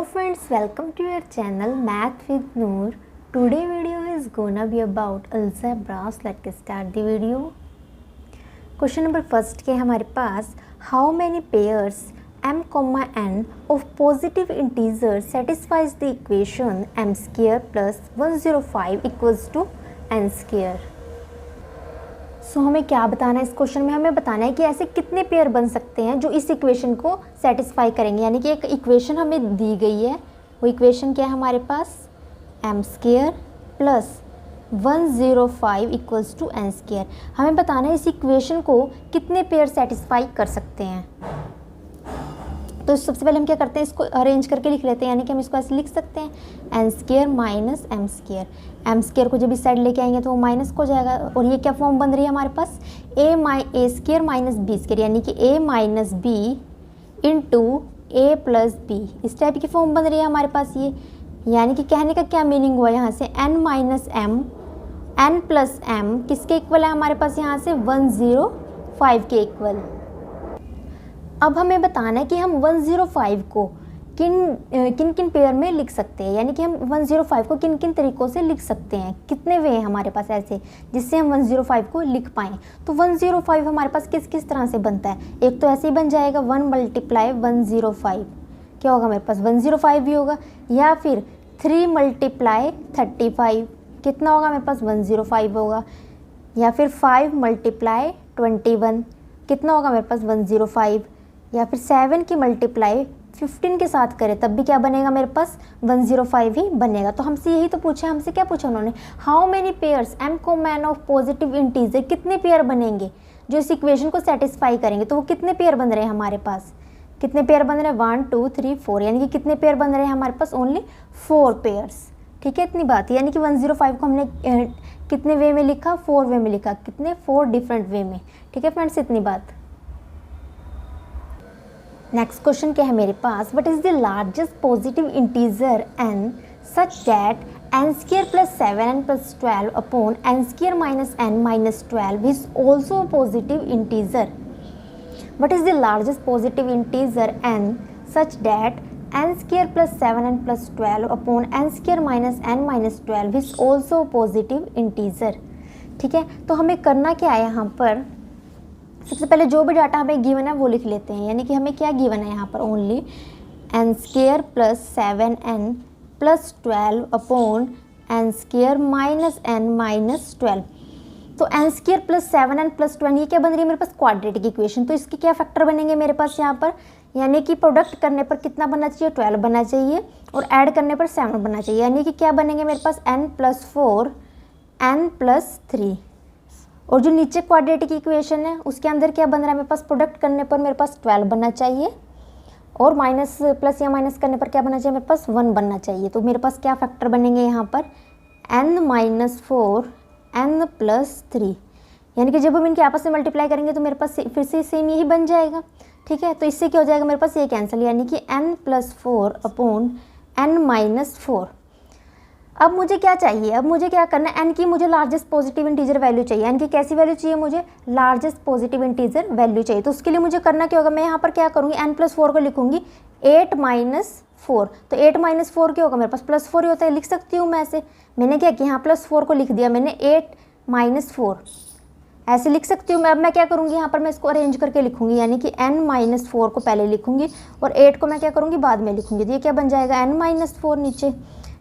friends, welcome to your channel Math with Noor. Today video is gonna be about algebra. Let's start the video. Question number first के हमारे पास how many pairs m, n of positive integers satisfies the equation m square plus 105 equals to n square. हमें क्या बताना है इस question में? हमें बताना है कि ऐसे कितने पेयर बन सकते हैं जो इस इक्वेशन को सेटिस्फाई करेंगे। यानी कि एक इक्वेशन हमें दी गई है, वो इक्वेशन क्या है हमारे पास? M square plus 105 equals to N square. हमें बताना है इस इक्वेशन को कितने पेयर सेटिस्फाई कर सकते हैं। तो सबसे पहले हम क्या करते हैं, इसको अरेंज करके लिख लेते हैं। यानी कि हम इसको ऐसे लिख सकते हैं n square minus m square. M square को जब इस साइड लेके आएंगे तो वो माइनस को जाएगा और ये क्या फॉर्म बन रही है हमारे पास? ए स्क्वायर माइनस बी स्क्वायर, यानी कि ए माइनस बी इंटू ए प्लस बी, इस टाइप की फॉर्म बन रही है हमारे पास ये। यानी कि कहने का क्या मीनिंग हुआ यहाँ से? N minus m, n plus m किसके इक्वल है हमारे पास यहाँ से? 105 के इक्वल। अब हमें बताना है कि हम 105 को किन किन पेयर में लिख सकते हैं। यानी कि हम 105 को किन किन तरीक़ों से लिख सकते हैं, कितने वे हैं हमारे पास ऐसे जिससे हम 105 को लिख पाएँ। तो 105 हमारे पास किस किस तरह से बनता है? एक तो ऐसे ही बन जाएगा 1 मल्टीप्लाई 105, क्या होगा मेरे पास? 105 भी होगा। या फिर 3 मल्टीप्लाई 35, कितना होगा मेरे पास? 105 होगा। या फिर 5 मल्टीप्लाई 21, कितना होगा मेरे पास? 105। या फिर 7 की मल्टीप्लाई 15 के साथ करें तब भी क्या बनेगा मेरे पास? 105 ही बनेगा। तो हमसे यही तो पूछा, हमसे क्या पूछा उन्होंने? How many pairs m, n of positive integer, कितने पेयर बनेंगे जो इस इक्वेशन को सेटिस्फाई करेंगे। तो वो कितने पेयर बन रहे हैं हमारे पास? कितने पेयर बन रहे हैं? 1 2 3 4, यानी कि कितने पेयर बन रहे हैं हमारे पास? Only 4 pairs. ठीक है, इतनी बात। यानी कि 105 को हमने कितने वे में लिखा? 4 वे में लिखा। कितने? 4 डिफरेंट वे में। ठीक है फ्रेंड्स, इतनी बात। नेक्स्ट क्वेश्चन क्या है मेरे पास? What is the largest positive integer n such that n square plus 7n plus 12 upon n square minus n minus 12 is also positive integer. What is the largest positive integer n such that n square plus 7n plus 12 upon n square minus n minus 12 is also positive integer. ठीक है, तो हमें करना क्या है यहाँ पर? सबसे पहले जो भी डाटा हमें गिवन है वो लिख लेते हैं। यानी कि हमें क्या गिवन है यहाँ पर? Only n square plus 7n plus 12 upon n square minus n minus 12। तो N square plus 7n plus 12 ये क्या बन रही है मेरे पास? Quadratic equation. तो इसके क्या फैक्टर बनेंगे मेरे पास यहाँ पर? यानी कि प्रोडक्ट करने पर कितना बनना चाहिए? 12 बनना चाहिए और ऐड करने पर 7 बनना चाहिए। यानी कि क्या बनेंगे मेरे पास? n plus 4 n plus 3। और जो नीचे क्वाड्रेटिक इक्वेशन है उसके अंदर क्या बन रहा है मेरे पास? प्रोडक्ट करने पर मेरे पास 12 बनना चाहिए और माइनस प्लस या माइनस करने पर क्या बनना चाहिए मेरे पास? 1 बनना चाहिए। तो मेरे पास क्या फैक्टर बनेंगे यहाँ पर? n minus 4 n plus 3। यानी कि जब हम इनके आपस में मल्टीप्लाई करेंगे तो मेरे पास फिर से सेम यही बन जाएगा। ठीक है, तो इससे क्या हो जाएगा मेरे पास? ये कैंसिल, यानी कि n plus 4 upon n minus 4। अब मुझे क्या चाहिए? अब मुझे क्या करना है? n की मुझे लार्जेस्ट पॉजिटिव इंटीजर वैल्यू चाहिए। n की कैसी वैल्यू चाहिए मुझे? लार्जेस्ट पॉजिटिव इंटीजर वैल्यू चाहिए। तो उसके लिए मुझे करना क्या होगा? मैं यहाँ पर क्या करूँगी? n प्लस 4 को लिखूँगी 8 माइनस 4। तो 8 माइनस 4 क्या होगा मेरे पास? प्लस 4 ही होता है, लिख सकती हूँ मैं ऐसे। मैंने क्या किया? यहाँ प्लस 4 को लिख दिया मैंने, 8 माइनस 4 ऐसे लिख सकती हूँ मैं। अब मैं क्या करूँगी यहाँ पर? मैं इसको अरेंज करके लिखूँगी। यानी कि n माइनस 4 को पहले लिखूँगी और 8 को मैं क्या करूँगी? बाद में लिखूँगी। तो ये क्या बन जाएगा? n माइनस 4 नीचे।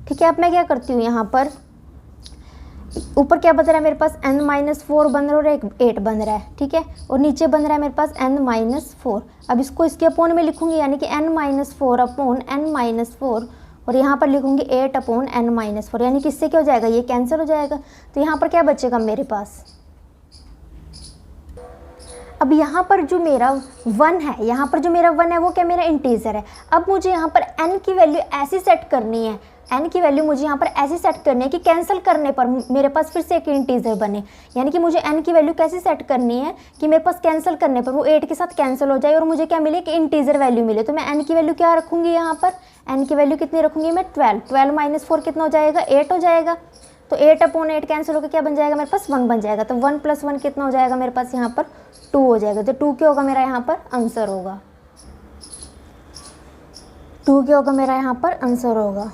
ठीक है, अब मैं क्या करती हूँ यहाँ पर? ऊपर क्या बन रहा है मेरे पास? n माइनस 4 बन रहा है और एक 8 बन रहा है। ठीक है, और नीचे बन रहा है मेरे पास n माइनस 4। अब इसको इसके अपोन में लिखूँगी, यानी कि n minus 4 upon n minus 4, और यहाँ पर लिखूँगी 8 अपॉन n माइनस 4। यानी कि इससे क्या हो जाएगा? ये कैंसिल हो जाएगा। तो यहाँ पर क्या बचेगा मेरे पास? अब यहाँ पर जो मेरा 1 है, यहाँ पर जो मेरा 1 है वो क्या मेरा इंटीजर है। अब मुझे यहाँ पर n की वैल्यू ऐसी सेट करनी है, n की वैल्यू मुझे यहाँ पर ऐसी सेट करनी है कि कैंसिल करने पर मेरे पास फिर से एक इंटीजर बने। यानी कि मुझे n की वैल्यू कैसे सेट करनी है कि मेरे पास कैंसिल करने पर वो 8 के साथ कैंसिल हो जाए और मुझे क्या मिले? कि इंटीजर वैल्यू मिले। तो मैं n की वैल्यू क्या रखूँगी यहाँ पर? n की वैल्यू कितनी रखूँगी मैं? 12। 12 माइनस 4 कितना हो जाएगा? 8 हो जाएगा। तो 8 अपॉन 8 कैंसिल होकर क्या बन जाएगा मेरे पास? 1 बन जाएगा। तो 1 प्लस 1 कितना हो जाएगा मेरे पास यहाँ पर? 2 हो जाएगा। तो 2 क्या होगा मेरा यहाँ पर? आंसर होगा। 2 क्या होगा मेरा यहाँ पर आंसर होगा।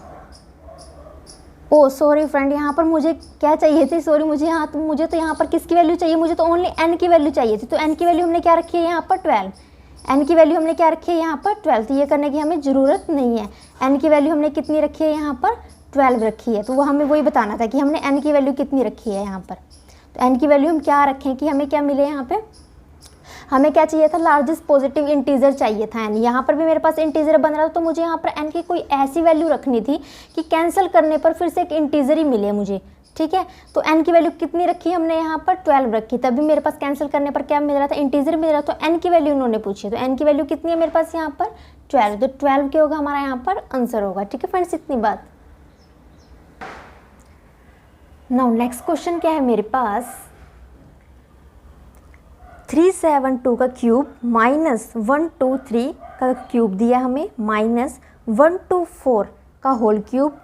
ओ सॉरी फ्रेंड, यहाँ पर मुझे क्या चाहिए थी, सॉरी मुझे तो यहाँ पर किसकी वैल्यू चाहिए, मुझे तो ओनली n की वैल्यू चाहिए थी। तो n की वैल्यू हमने क्या रखी है यहाँ पर 12, n की वैल्यू हमने क्या रखी है यहाँ पर 12। तो ये करने की हमें ज़रूरत नहीं है। n की वैल्यू हमने कितनी रखी है यहाँ पर 12 रखी है। तो वो हमें वही बताना था कि हमने n की वैल्यू कितनी रखी है यहाँ पर। तो n की वैल्यू हम क्या रखें कि हमें क्या मिले यहाँ पे, हमें क्या चाहिए था, लार्जेस्ट पॉजिटिव इंटीजर चाहिए था n। यहाँ पर भी मेरे पास इंटीजर बन रहा था, तो मुझे यहाँ पर n की कोई ऐसी वैल्यू रखनी थी कि कैंसिल करने पर फिर से एक इंटीजर ही मिले मुझे। ठीक है, तो n की वैल्यू कितनी रखी हमने यहाँ पर 12 रखी, तभी मेरे पास कैंसिल करने पर क्या मिल रहा था, इंटीजर मिल रहा था। तो n की वैल्यू उन्होंने पूछी, तो n की वैल्यू कितनी है मेरे पास यहाँ पर 12। तो 12 क्या होगा हमारा यहाँ पर आंसर होगा। ठीक है फ्रेंड्स, इतनी बात। नाउ नेक्स्ट क्वेश्चन क्या है मेरे पास, 372 का क्यूब माइनस 123 का क्यूब दिया हमें, माइनस 124 का होल क्यूब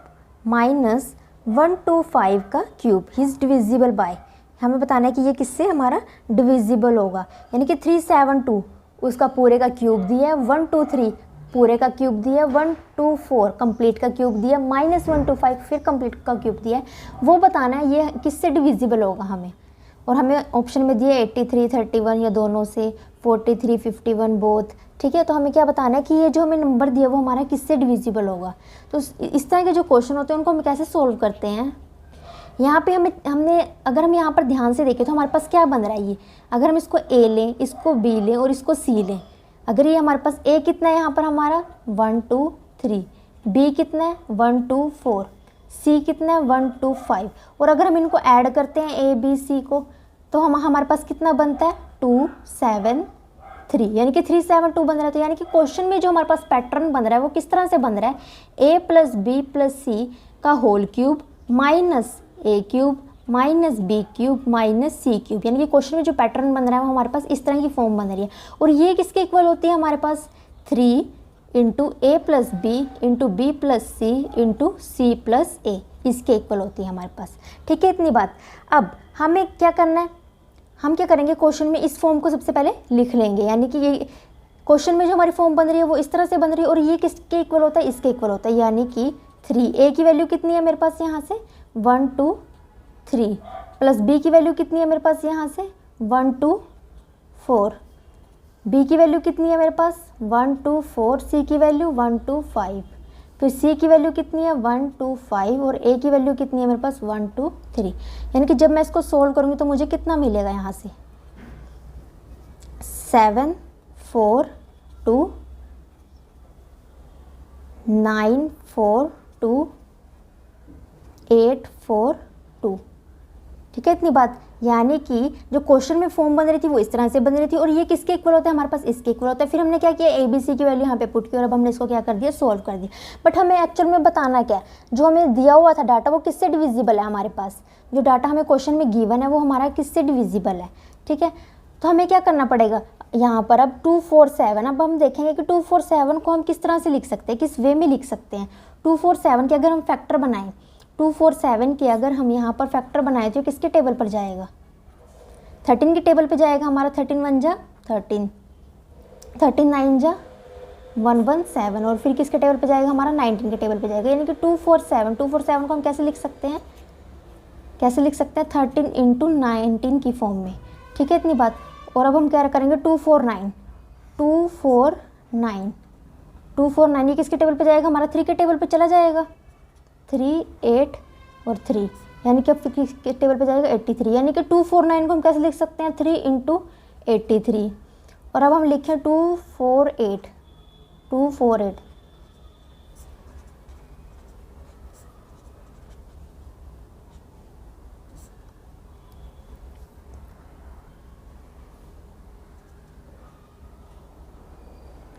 माइनस 125 का क्यूब इज डिविजिबल बाय। हमें बताना है कि ये किससे हमारा डिविजिबल होगा, यानी कि 372 उसका पूरे का क्यूब दिया है, 123 पूरे का क्यूब दिया, 124 कंप्लीट का क्यूब दिया, माइनस 125 फिर कंप्लीट का क्यूब दिया है। वो बताना है ये किससे डिविजिबल होगा हमें। और हमें ऑप्शन में दिया 83 31 या दोनों से, 43 51 बोथ। ठीक है, तो हमें क्या बताना है कि ये जो हमें नंबर दिया वो हमारा किससे डिविजिबल होगा। तो इस तरह के जो क्वेश्चन होते हैं उनको हम कैसे सोल्व करते हैं। यहाँ पे हमने अगर हम यहाँ पर ध्यान से देखें तो हमारे पास क्या बन रहा है ये, अगर हम इसको a लें, इसको b लें और इसको c लें। अगर ये हमारे पास a कितना है यहाँ पर हमारा 1 2 3, b कितना है 1 2 4, c कितना है 1 2 5। और अगर हम इनको ऐड करते हैं a b c को तो हमारे पास कितना बनता है 2 7 3, यानी कि 372 बन रहा है। तो यानी कि क्वेश्चन में जो हमारे पास पैटर्न बन रहा है वो किस तरह से बन रहा है, a plus B plus c का whole cube minus a cube minus b cube minus c cube. यानी कि क्वेश्चन में जो पैटर्न बन रहा है वो हमारे पास इस तरह की फॉर्म बन रही है। और ये किसके इक्वल होती है हमारे पास 3 into A plus B into B plus C into C plus A, इसके इक्वल होती है हमारे पास। ठीक है, इतनी बात। अब हमें क्या करना है, हम क्या करेंगे, क्वेश्चन में इस फॉर्म को सबसे पहले लिख लेंगे। यानी कि ये क्वेश्चन में जो हमारी फॉर्म बन रही है वो इस तरह से बन रही है और ये किसके इक्वल होता है, इसके इक्वल होता है। यानी कि 3, ए की वैल्यू कितनी है मेरे पास यहाँ से 1 2 3, प्लस बी की वैल्यू कितनी है मेरे पास यहाँ से 1 2 4, बी की वैल्यू कितनी है मेरे पास 1 2 4, सी की वैल्यू 1 2 5, फिर सी की वैल्यू कितनी है 1 2 5 और ए की वैल्यू कितनी है मेरे पास 1 2 3। यानी कि जब मैं इसको सोल्व करूँगी तो मुझे कितना मिलेगा यहाँ से 7 4 2 9 4 2 8 4 2। ठीक है, इतनी बात। यानी कि जो क्वेश्चन में फॉर्म बन रही थी वो इस तरह से बन रही थी और ये किसके इक्वल होता है हमारे पास, इसके इक्वल होता है। फिर हमने क्या किया, ए बी सी की वैल्यू यहाँ पे पुट की और अब हमने इसको क्या कर दिया, सोल्व कर दिया। बट हमें एक्चुअल में बताना क्या, जो हमें दिया हुआ था डाटा वो किससे डिविजिबल है हमारे पास, जो डाटा हमें क्वेश्चन में गिवन है वो हमारा किससे डिविजिबल है। ठीक है, तो हमें क्या करना पड़ेगा यहाँ पर, अब 2 4 7, अब हम देखेंगे कि 2 4 7 को हम किस तरह से लिख सकते हैं, किस वे में लिख सकते हैं। 2 4 7 के अगर हम फैक्टर बनाएं, 2 4 7 के अगर हम यहाँ पर फैक्टर बनाए तो किसके टेबल पर जाएगा, 13 के टेबल पे जाएगा हमारा। 13 1 जा 13, 13 9 जा 1 1 7 और फिर किसके टेबल पे जाएगा हमारा 19 के टेबल पे जाएगा। यानी कि 2 4 7 को हम कैसे लिख सकते हैं, 13 इंटू 19 की फॉर्म में। ठीक है, इतनी बात। और अब हम क्या करेंगे 2 4 9 ये किसके टेबल पे जाएगा हमारा 3 के टेबल पे चला जाएगा, 3 8 और 3, यानी कि अब किसके टेबल पे जाएगा 83। यानी कि 2 4 9 को हम कैसे लिख सकते हैं 3 इंटू 83। और अब हम लिखें 2 4 8।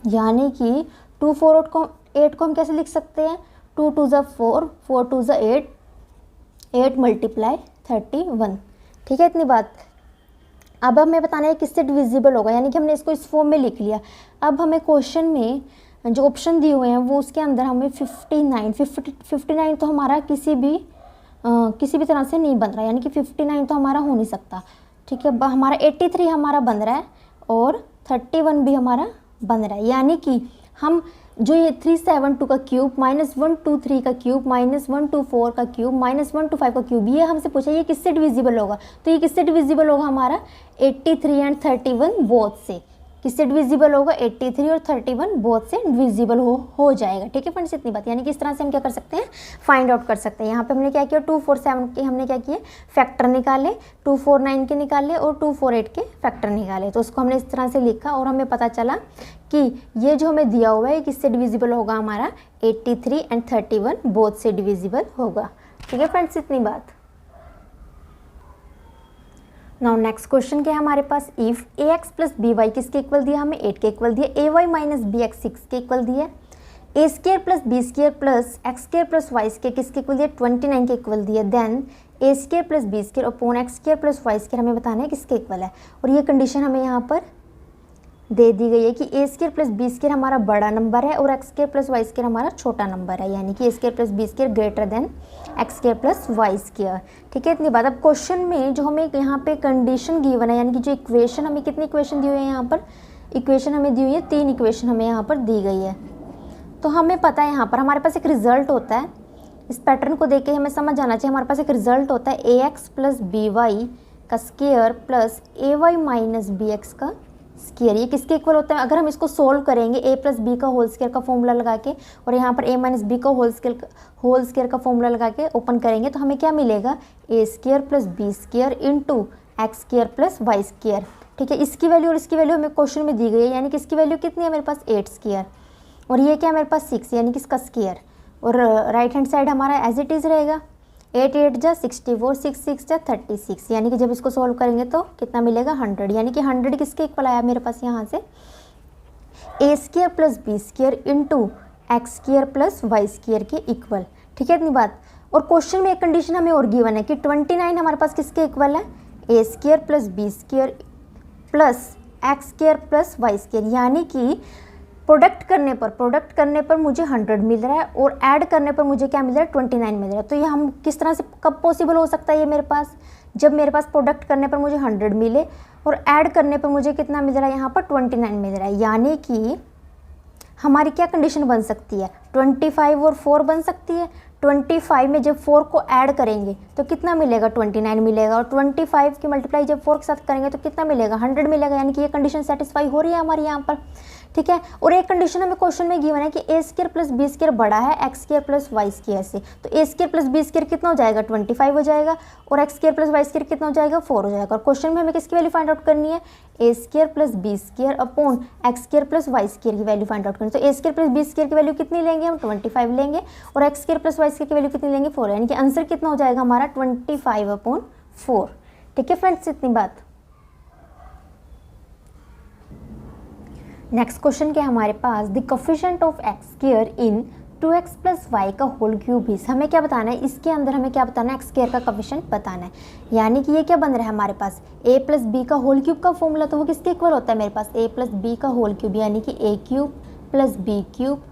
यानी कि 2 4 8 को हम कैसे लिख सकते हैं, 2 2 ज़ा 4, 4 2 ज़ा 8, 8 मल्टीप्लाई 31। ठीक है, इतनी बात। अब हमें बताना है किससे डिविजिबल होगा, यानी कि हमने इसको इस फॉर्म में लिख लिया। अब हमें क्वेश्चन में जो ऑप्शन दिए हुए हैं वो उसके अंदर हमें 59 तो हमारा किसी भी तरह से नहीं बन रहा, यानी कि 59 तो हमारा हो नहीं सकता। ठीक है, हमारा 83 हमारा बन रहा है और 31 भी हमारा बन रहा है। यानी कि हम जो ये 372 का क्यूब -123 का क्यूब -124 का क्यूब -125 का क्यूब, ये हमसे पूछा ये किससे डिविजिबल होगा, तो ये किससे डिविजिबल होगा हमारा 83 एंड 31 बोथ से, किससे डिविजिबल होगा 83 और 31 बोथ से डिविजिबल हो जाएगा। ठीक है फ्रेंड्स, इतनी बात, यानी कि इस तरह से हम क्या कर सकते हैं, फाइंड आउट कर सकते हैं। यहाँ पे हमने क्या किया 247 के हमने क्या किए फैक्टर निकाले, 249 के निकाले और 248 के फैक्टर निकाले, तो उसको हमने इस तरह से लिखा और हमें पता चला कि ये जो हमें दिया हुआ है किससे डिविजिबल होगा हमारा 83 एंड 31 बोथ से डिविजिबल होगा। ठीक है फ्रेंड्स, इतनी बात। नाउ नेक्स्ट क्वेश्चन क्या है हमारे पास, if ax plus B Y किसके इक्वल दिया, हमें 8 के इक्वल दिया, A Y minus B X 6 के इक्वल दिया, A square plus B square plus X square plus Y square किसके इक्वल दिया 29 के इक्वल दिया, then A square plus B square upon X square plus Y square हमें बताना है किसके इक्वल है। और ये कंडीशन हमें यहाँ पर दे दी गई है कि ए स्केयर प्लस बी स्केयर हमारा बड़ा नंबर है और x square plus Y square हमारा छोटा नंबर है, यानी कि ए square plus B square greater than X square plus Y square. ठीक है, इतनी बात। अब क्वेश्चन में जो हमें यहाँ पे कंडीशन गिवन है, यानी कि जो इक्वेशन हमें कितनी इक्वेशन दी हुई है यहाँ पर, इक्वेशन हमें दी हुई है 3 इक्वेशन हमें यहाँ पर दी गई है। तो हमें पता है यहाँ पर हमारे पास एक रिजल्ट होता है, इस पैटर्न को देख के हमें समझ जाना चाहिए, हमारे पास एक रिजल्ट होता है ए एक्स प्लस बी वाई का square plus A Y minus B x का स्केयर, ये किसके इक्वल होता है। अगर हम इसको सोल्व करेंगे ए प्लस बी का होल स्केयर का फॉर्मूला लगा के और यहाँ पर ए माइनस बी का होल स्केयर का फॉर्मूला लगा के ओपन करेंगे तो हमें क्या मिलेगा, A square plus B square into X square plus Y square. ठीक है, इसकी वैल्यू और इसकी वैल्यू हमें क्वेश्चन में दी गई है, यानी कि इसकी वैल्यू कितनी है मेरे पास 8 स्केयर और ये क्या है मेरे पास 6, यानी कि इसका स्केयर, और राइट हैंड साइड हमारा एज इट इज़ रहेगा 8 8 जा 64, 6 6 जा 36, यानी कि जब इसको सॉल्व करेंगे तो कितना मिलेगा 100, यानी कि 100 किसके इक्वल आया मेरे पास यहाँ से A square plus B square into X square plus Y square के इक्वल। ठीक है, इतनी बात। और क्वेश्चन में एक कंडीशन हमें और गिवन है कि 29 हमारे पास किसके इक्वल है, A square plus B square plus X square plus Y square, यानी कि प्रोडक्ट करने पर मुझे 100 मिल रहा है और ऐड करने पर मुझे क्या मिल रहा है 29 मिल रहा है। तो ये हम किस तरह से कब पॉसिबल हो सकता है, ये मेरे पास जब मेरे पास प्रोडक्ट करने पर मुझे 100 मिले और ऐड करने पर मुझे कितना मिल रहा है यहाँ पर 29 मिल रहा है, यानी कि हमारी क्या कंडीशन बन सकती है 25 और 4 बन सकती है। 25 में जब 4 को ऐड करेंगे तो कितना मिलेगा 29 मिलेगा, और 25 की मल्टीप्लाई जब 4 के साथ करेंगे तो कितना मिलेगा 100 मिलेगा, यानी कि ये कंडीशन सेटिस्फाई हो रही है हमारी यहाँ पर। ठीक है, और एक कंडीशन हमें क्वेश्चन में गिवन है कि ए स्केयर प्लस बी स्केयर बड़ा है x square plus Y square से, तो ए स्केयर प्लस बी स्केयर कितना हो जाएगा 25 हो जाएगा और x square plus Y square कितना हो जाएगा 4 हो जाएगा। और क्वेश्चन में हमें किसकी वैल्यू फाइंड आउट करनी है, A square plus B square upon X square plus Y square की वैल्यू फाइंड आउट करनी है। तो ए स्केयर प्लस बी स्केयर की वैल्यू कितनी लेंगे हम 25 लेंगे और x square plus Y square की वैल्यू कितनी लेंगे 4, यानी कि आंसर कितना हो जाएगा हमारा 25/4। ठीक है फ्रेंड्स, इतनी बात। नेक्स्ट क्वेश्चन क्या हमारे पास, the coefficient of X square in 2x plus Y का होल क्यूब इज, हमें क्या बताना है, इसके अंदर हमें क्या बताना है एक्स स्क्वायर का कोफिशिएंट बताना है, यानी कि ये क्या बन रहा है हमारे पास a प्लस बी का होल क्यूब का फॉर्मूला, तो वो किसके इक्वल होता है मेरे पास a प्लस बी का होल क्यूब, यानी कि a cube plus B cube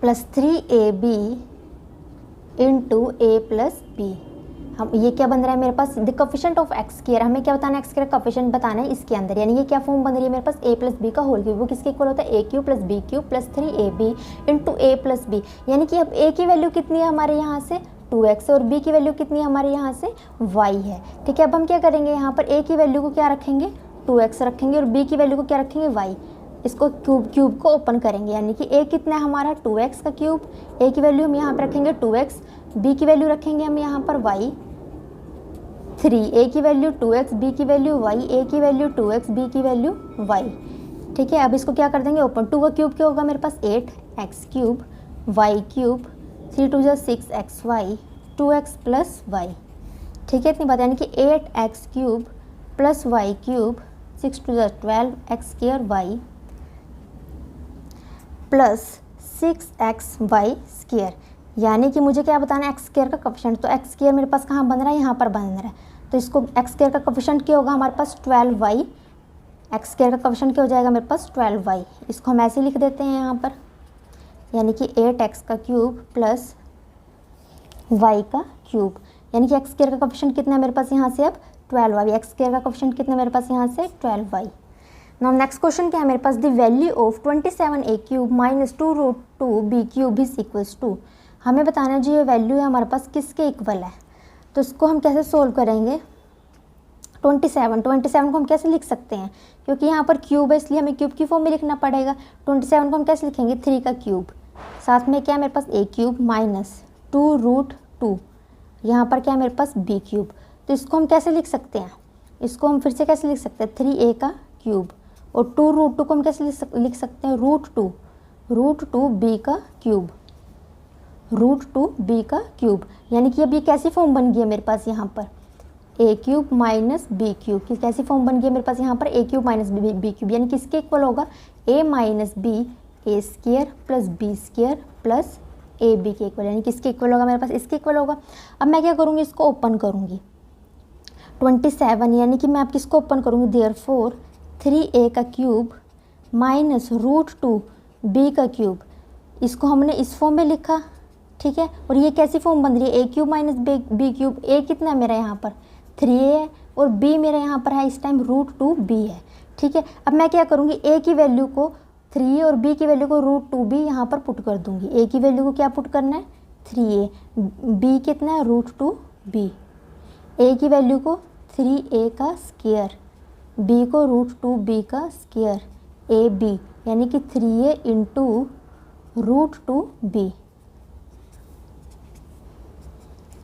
plus 3ab into a plus B. हम ये क्या बन रहा है मेरे पास the coefficient of X square, हमें क्या बताना है एक्स स्क्वायर कोफिशिएंट बताना है इसके अंदर, यानी ये क्या फॉर्म बन रही है मेरे पास a प्लस बी का होल क्यूब, वो किसके इक्वल होता है a cube plus B cube plus 3ab into a plus b, यानी कि अब a की वैल्यू कितनी है हमारे यहाँ से 2x और b की वैल्यू कितनी है हमारे यहाँ से y है। ठीक है, अब हम क्या करेंगे यहाँ पर a की वैल्यू को क्या रखेंगे 2x रखेंगे और b की वैल्यू को क्या रखेंगे y, इसको क्यूब को ओपन करेंगे, यानी कि a कितना है हमारा 2x का क्यूब, a की वैल्यू हम यहाँ पर रखेंगे 2x, b की वैल्यू रखेंगे हम यहाँ पर y 3, a की वैल्यू 2x, b की वैल्यू y, a की वैल्यू 2x, b की वैल्यू y। ठीक है, अब इसको क्या कर देंगे ओपन, 2 का क्यूब क्या होगा मेरे पास 8x cube y cube 3 2 6xy 2x plus y। ठीक है, इतनी बात, यानी कि 8x cube plus y cube 6 2 12x square y plus 6xy square, यानी कि मुझे क्या बताना है एक्स स्क्वायर का कोफिशिएंट, तो एक्स स्क्वायर मेरे पास कहाँ बन रहा है यहाँ पर बन रहा है, तो इसको एक्स स्क्वायर का कोफिशिएंट क्या होगा हमारे पास 12y, एक्स स्क्वायर का कोफिशिएंट क्या हो जाएगा मेरे पास 12y, इसको हम ऐसे लिख देते हैं यहाँ पर, यानी कि 8x का क्यूब प्लस y का क्यूब, यानी कि एक्स स्क्वायर का कोफिशिएंट कितना है मेरे पास यहाँ से अब 12y, एक्स स्क्वायर का कोफिशिएंट कितना है मेरे पास यहाँ से 12y नाउ नेक्स्ट क्वेश्चन क्या है मेरे पास, the value of 27a cube minus 2√2b cube is equals to. हमें बताना है जो ये वैल्यू है हमारे पास किसके इक्वल है, तो इसको हम कैसे सोल्व करेंगे। 27 को हम कैसे लिख सकते हैं, क्योंकि यहाँ पर क्यूब है इसलिए हमें क्यूब की फॉर्म में लिखना पड़ेगा। 27 को हम कैसे लिखेंगे, 3 का क्यूब, साथ में क्या है मेरे पास a क्यूब माइनस 2√2, यहाँ पर क्या है मेरे पास b क्यूब। तो इसको हम कैसे लिख सकते हैं, इसको हम फिर से कैसे लिख सकते हैं, 3a का क्यूब, और 2√2 को हम कैसे लिख सकते हैं, √2b का क्यूब, √2b का क्यूब। यानी कि अब ये कैसी फॉर्म बन गई है मेरे पास यहाँ पर, a cube minus b cube की कैसी फॉर्म बन गई है मेरे पास यहाँ पर, a cube minus b cube, यानी किसके इक्वल होगा, a minus b a square plus b square plus a b के इक्वल, यानी किसके इक्वल होगा मेरे पास, इसके इक्वल होगा। अब मैं क्या करूँगी, इसको ओपन करूँगी 27, यानी कि मैं आप किसको ओपन करूँगी, देयरफॉर 3a का क्यूब माइनस √2b का क्यूब, इसको हमने इस फॉर्म में लिखा, ठीक है। और ये कैसी फॉर्म बन रही है, a cube minus b cube, a कितना है मेरा यहाँ पर 3a है और b मेरा यहाँ पर है इस टाइम √2b है, ठीक है। अब मैं क्या करूँगी, a की वैल्यू को 3a और b की वैल्यू को √2b यहाँ पर पुट कर दूँगी। a की वैल्यू को क्या पुट करना है 3a, b कितना है √2b, a की वैल्यू को 3a का स्क्वायर, b को √2b का स्क्वायर, ab यानी कि 3a इंटू √2b,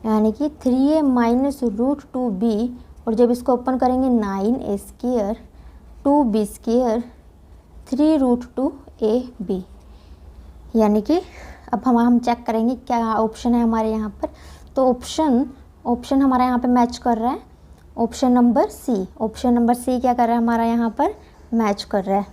यानी कि 3a माइनस √2b, और जब इसको ओपन करेंगे 9a square 2b square 3√2ab, यानी कि अब हम चेक करेंगे क्या ऑप्शन है हमारे यहाँ पर। तो ऑप्शन हमारा यहाँ पे मैच कर रहा है, ऑप्शन नंबर सी क्या कर रहा है हमारा यहाँ पर, मैच कर रहा है,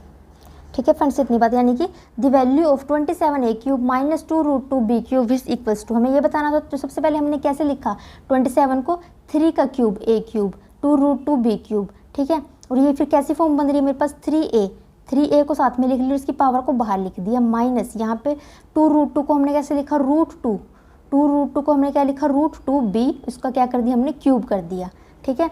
ठीक है फ्रेंड्स। इतनी बात, यानी कि the value of 27a cube minus 2√2b cube is equals to, हमें ये बताना था। तो सबसे पहले हमने कैसे लिखा, 27 को 3 का cube a cube 2√2b cube, ठीक है। और ये फिर कैसी फॉर्म बन रही है मेरे पास, 3a को साथ में लिख लिया, उसकी पावर को बाहर लिख दिया, माइनस यहाँ पे 2√2 को हमने कैसे लिखा, √2 को हमने क्या लिखा, √2b, इसका क्या कर दिया हमने, क्यूब कर दिया, ठीक है।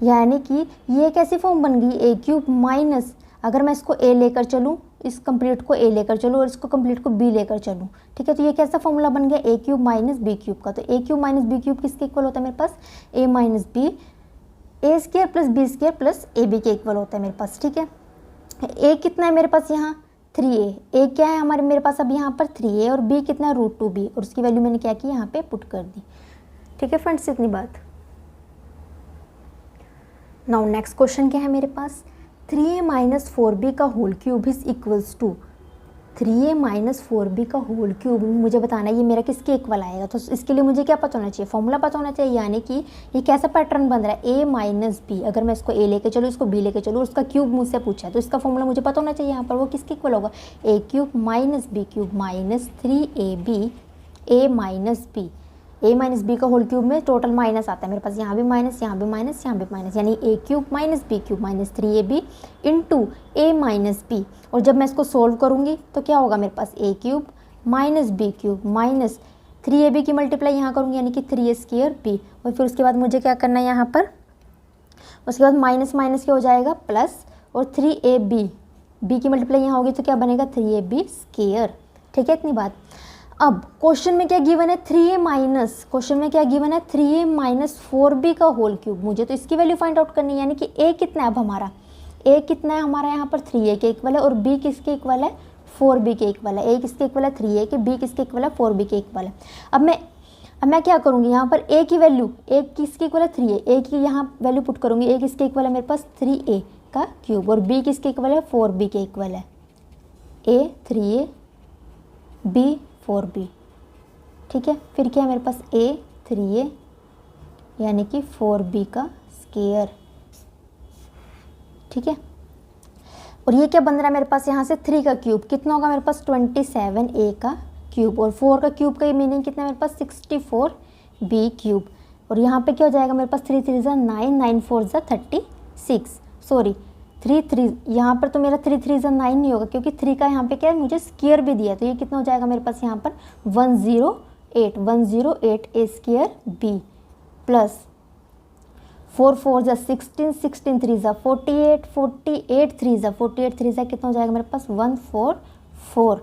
यानी कि ये कैसी फॉर्म बन गई, a क्यूब माइनस, अगर मैं इसको a लेकर चलूँ, इस कंप्लीट को a लेकर चलूँ और इसको कंप्लीट को b लेकर चलूँ, ठीक है। तो ये कैसा फॉर्मूला बन गया, a cube minus b cube का। तो a cube minus b cube किसके इक्वल होता है मेरे पास, a minus b, a square plus b square plus ab के इक्वल होता है मेरे पास, ठीक है। a कितना है मेरे पास यहाँ 3a, a क्या है हमारे मेरे पास अब यहाँ पर 3a, और b कितना है √2b, और उसकी वैल्यू मैंने क्या की यहाँ पे पुट कर दी, ठीक है फ्रेंड्स। इतनी बात। नाउ नेक्स्ट क्वेश्चन क्या है मेरे पास, 3a माइनस 4b का whole cube is equals to, 3a minus 4b का होल क्यूब मुझे बताना है ये मेरा किसके इक्वल आएगा। तो इसके लिए मुझे क्या पता होना चाहिए, फॉर्मूला पता होना चाहिए, यानी कि ये कैसा पैटर्न बन रहा है, a माइनस बी, अगर मैं इसको a लेके चलूँ, इसको b लेके चलूँ, उसका क्यूब मुझसे पूछा है, तो इसका फॉर्मूला मुझे पता होना चाहिए यहाँ पर, वो किसके इक्वल होगा, a cube minus b cube minus 3ab a minus b का होल क्यूब में टोटल माइनस आता है मेरे पास, यहाँ भी माइनस, यहाँ भी माइनस, यहाँ भी माइनस, यानी a cube minus b cube minus 3ab into a minus b। और जब मैं इसको सोल्व करूँगी तो क्या होगा मेरे पास, a cube minus b cube minus 3ab की मल्टीप्लाई यहाँ करूँगी, यानी कि 3a स्क्वायर b, और फिर उसके बाद मुझे क्या करना है यहाँ पर, उसके बाद माइनस माइनस क्या हो जाएगा प्लस, और 3ab b की मल्टीप्लाई यहाँ होगी तो क्या बनेगा 3ab स्क्वायर, ठीक है। इतनी बात। अब क्वेश्चन में क्या गिवन है, 3a माइनस, क्वेश्चन में क्या गिवन है 3a माइनस 4b का होल क्यूब, मुझे तो इसकी वैल्यू फाइंड आउट करनी है, यानी कि a कितना है अब हमारा, a कितना है हमारा यहाँ पर 3a के इक्वल है, और b किसके इक्वल है 4b के इक्वल है, a किसके इक्वल है 3a के, b किसके इक्वल है 4b के इक्वल है। अब मैं क्या करूँगी यहाँ पर, a की वैल्यू, a किसके इक्वल है 3a, a की यहाँ वैल्यू पुट करूँगी, a किसके इक्वल है मेरे पास 3a का क्यूब, और b किसके इक्वल है 4b के इक्वल है, a 3a b 4b, ठीक है। फिर क्या है मेरे पास a 3a यानी कि 4b का स्क्वायर, ठीक है। और ये क्या बन रहा है मेरे पास यहाँ से 3 का क्यूब कितना होगा मेरे पास 27a का क्यूब, और 4 का क्यूब का ये मीनिंग कितना है मेरे पास 64b क्यूब, और यहाँ पे क्या हो जाएगा मेरे पास 3 3 ज़ा 9, 9 4 ज़ा 36, सॉरी 3 3, यहाँ पर तो मेरा 3 3 ज़ा 9 नहीं होगा, क्योंकि 3 का यहाँ पे क्या है मुझे स्क्वायर भी दिया, तो ये कितना हो जाएगा मेरे पास यहाँ पर 108 a स्क्वायर b प्लस 4 4 ज़ा 16, 16 3 ज़ा 48, 48 3 ज़ा 48 3 ज़ा कितना हो जाएगा मेरे पास 144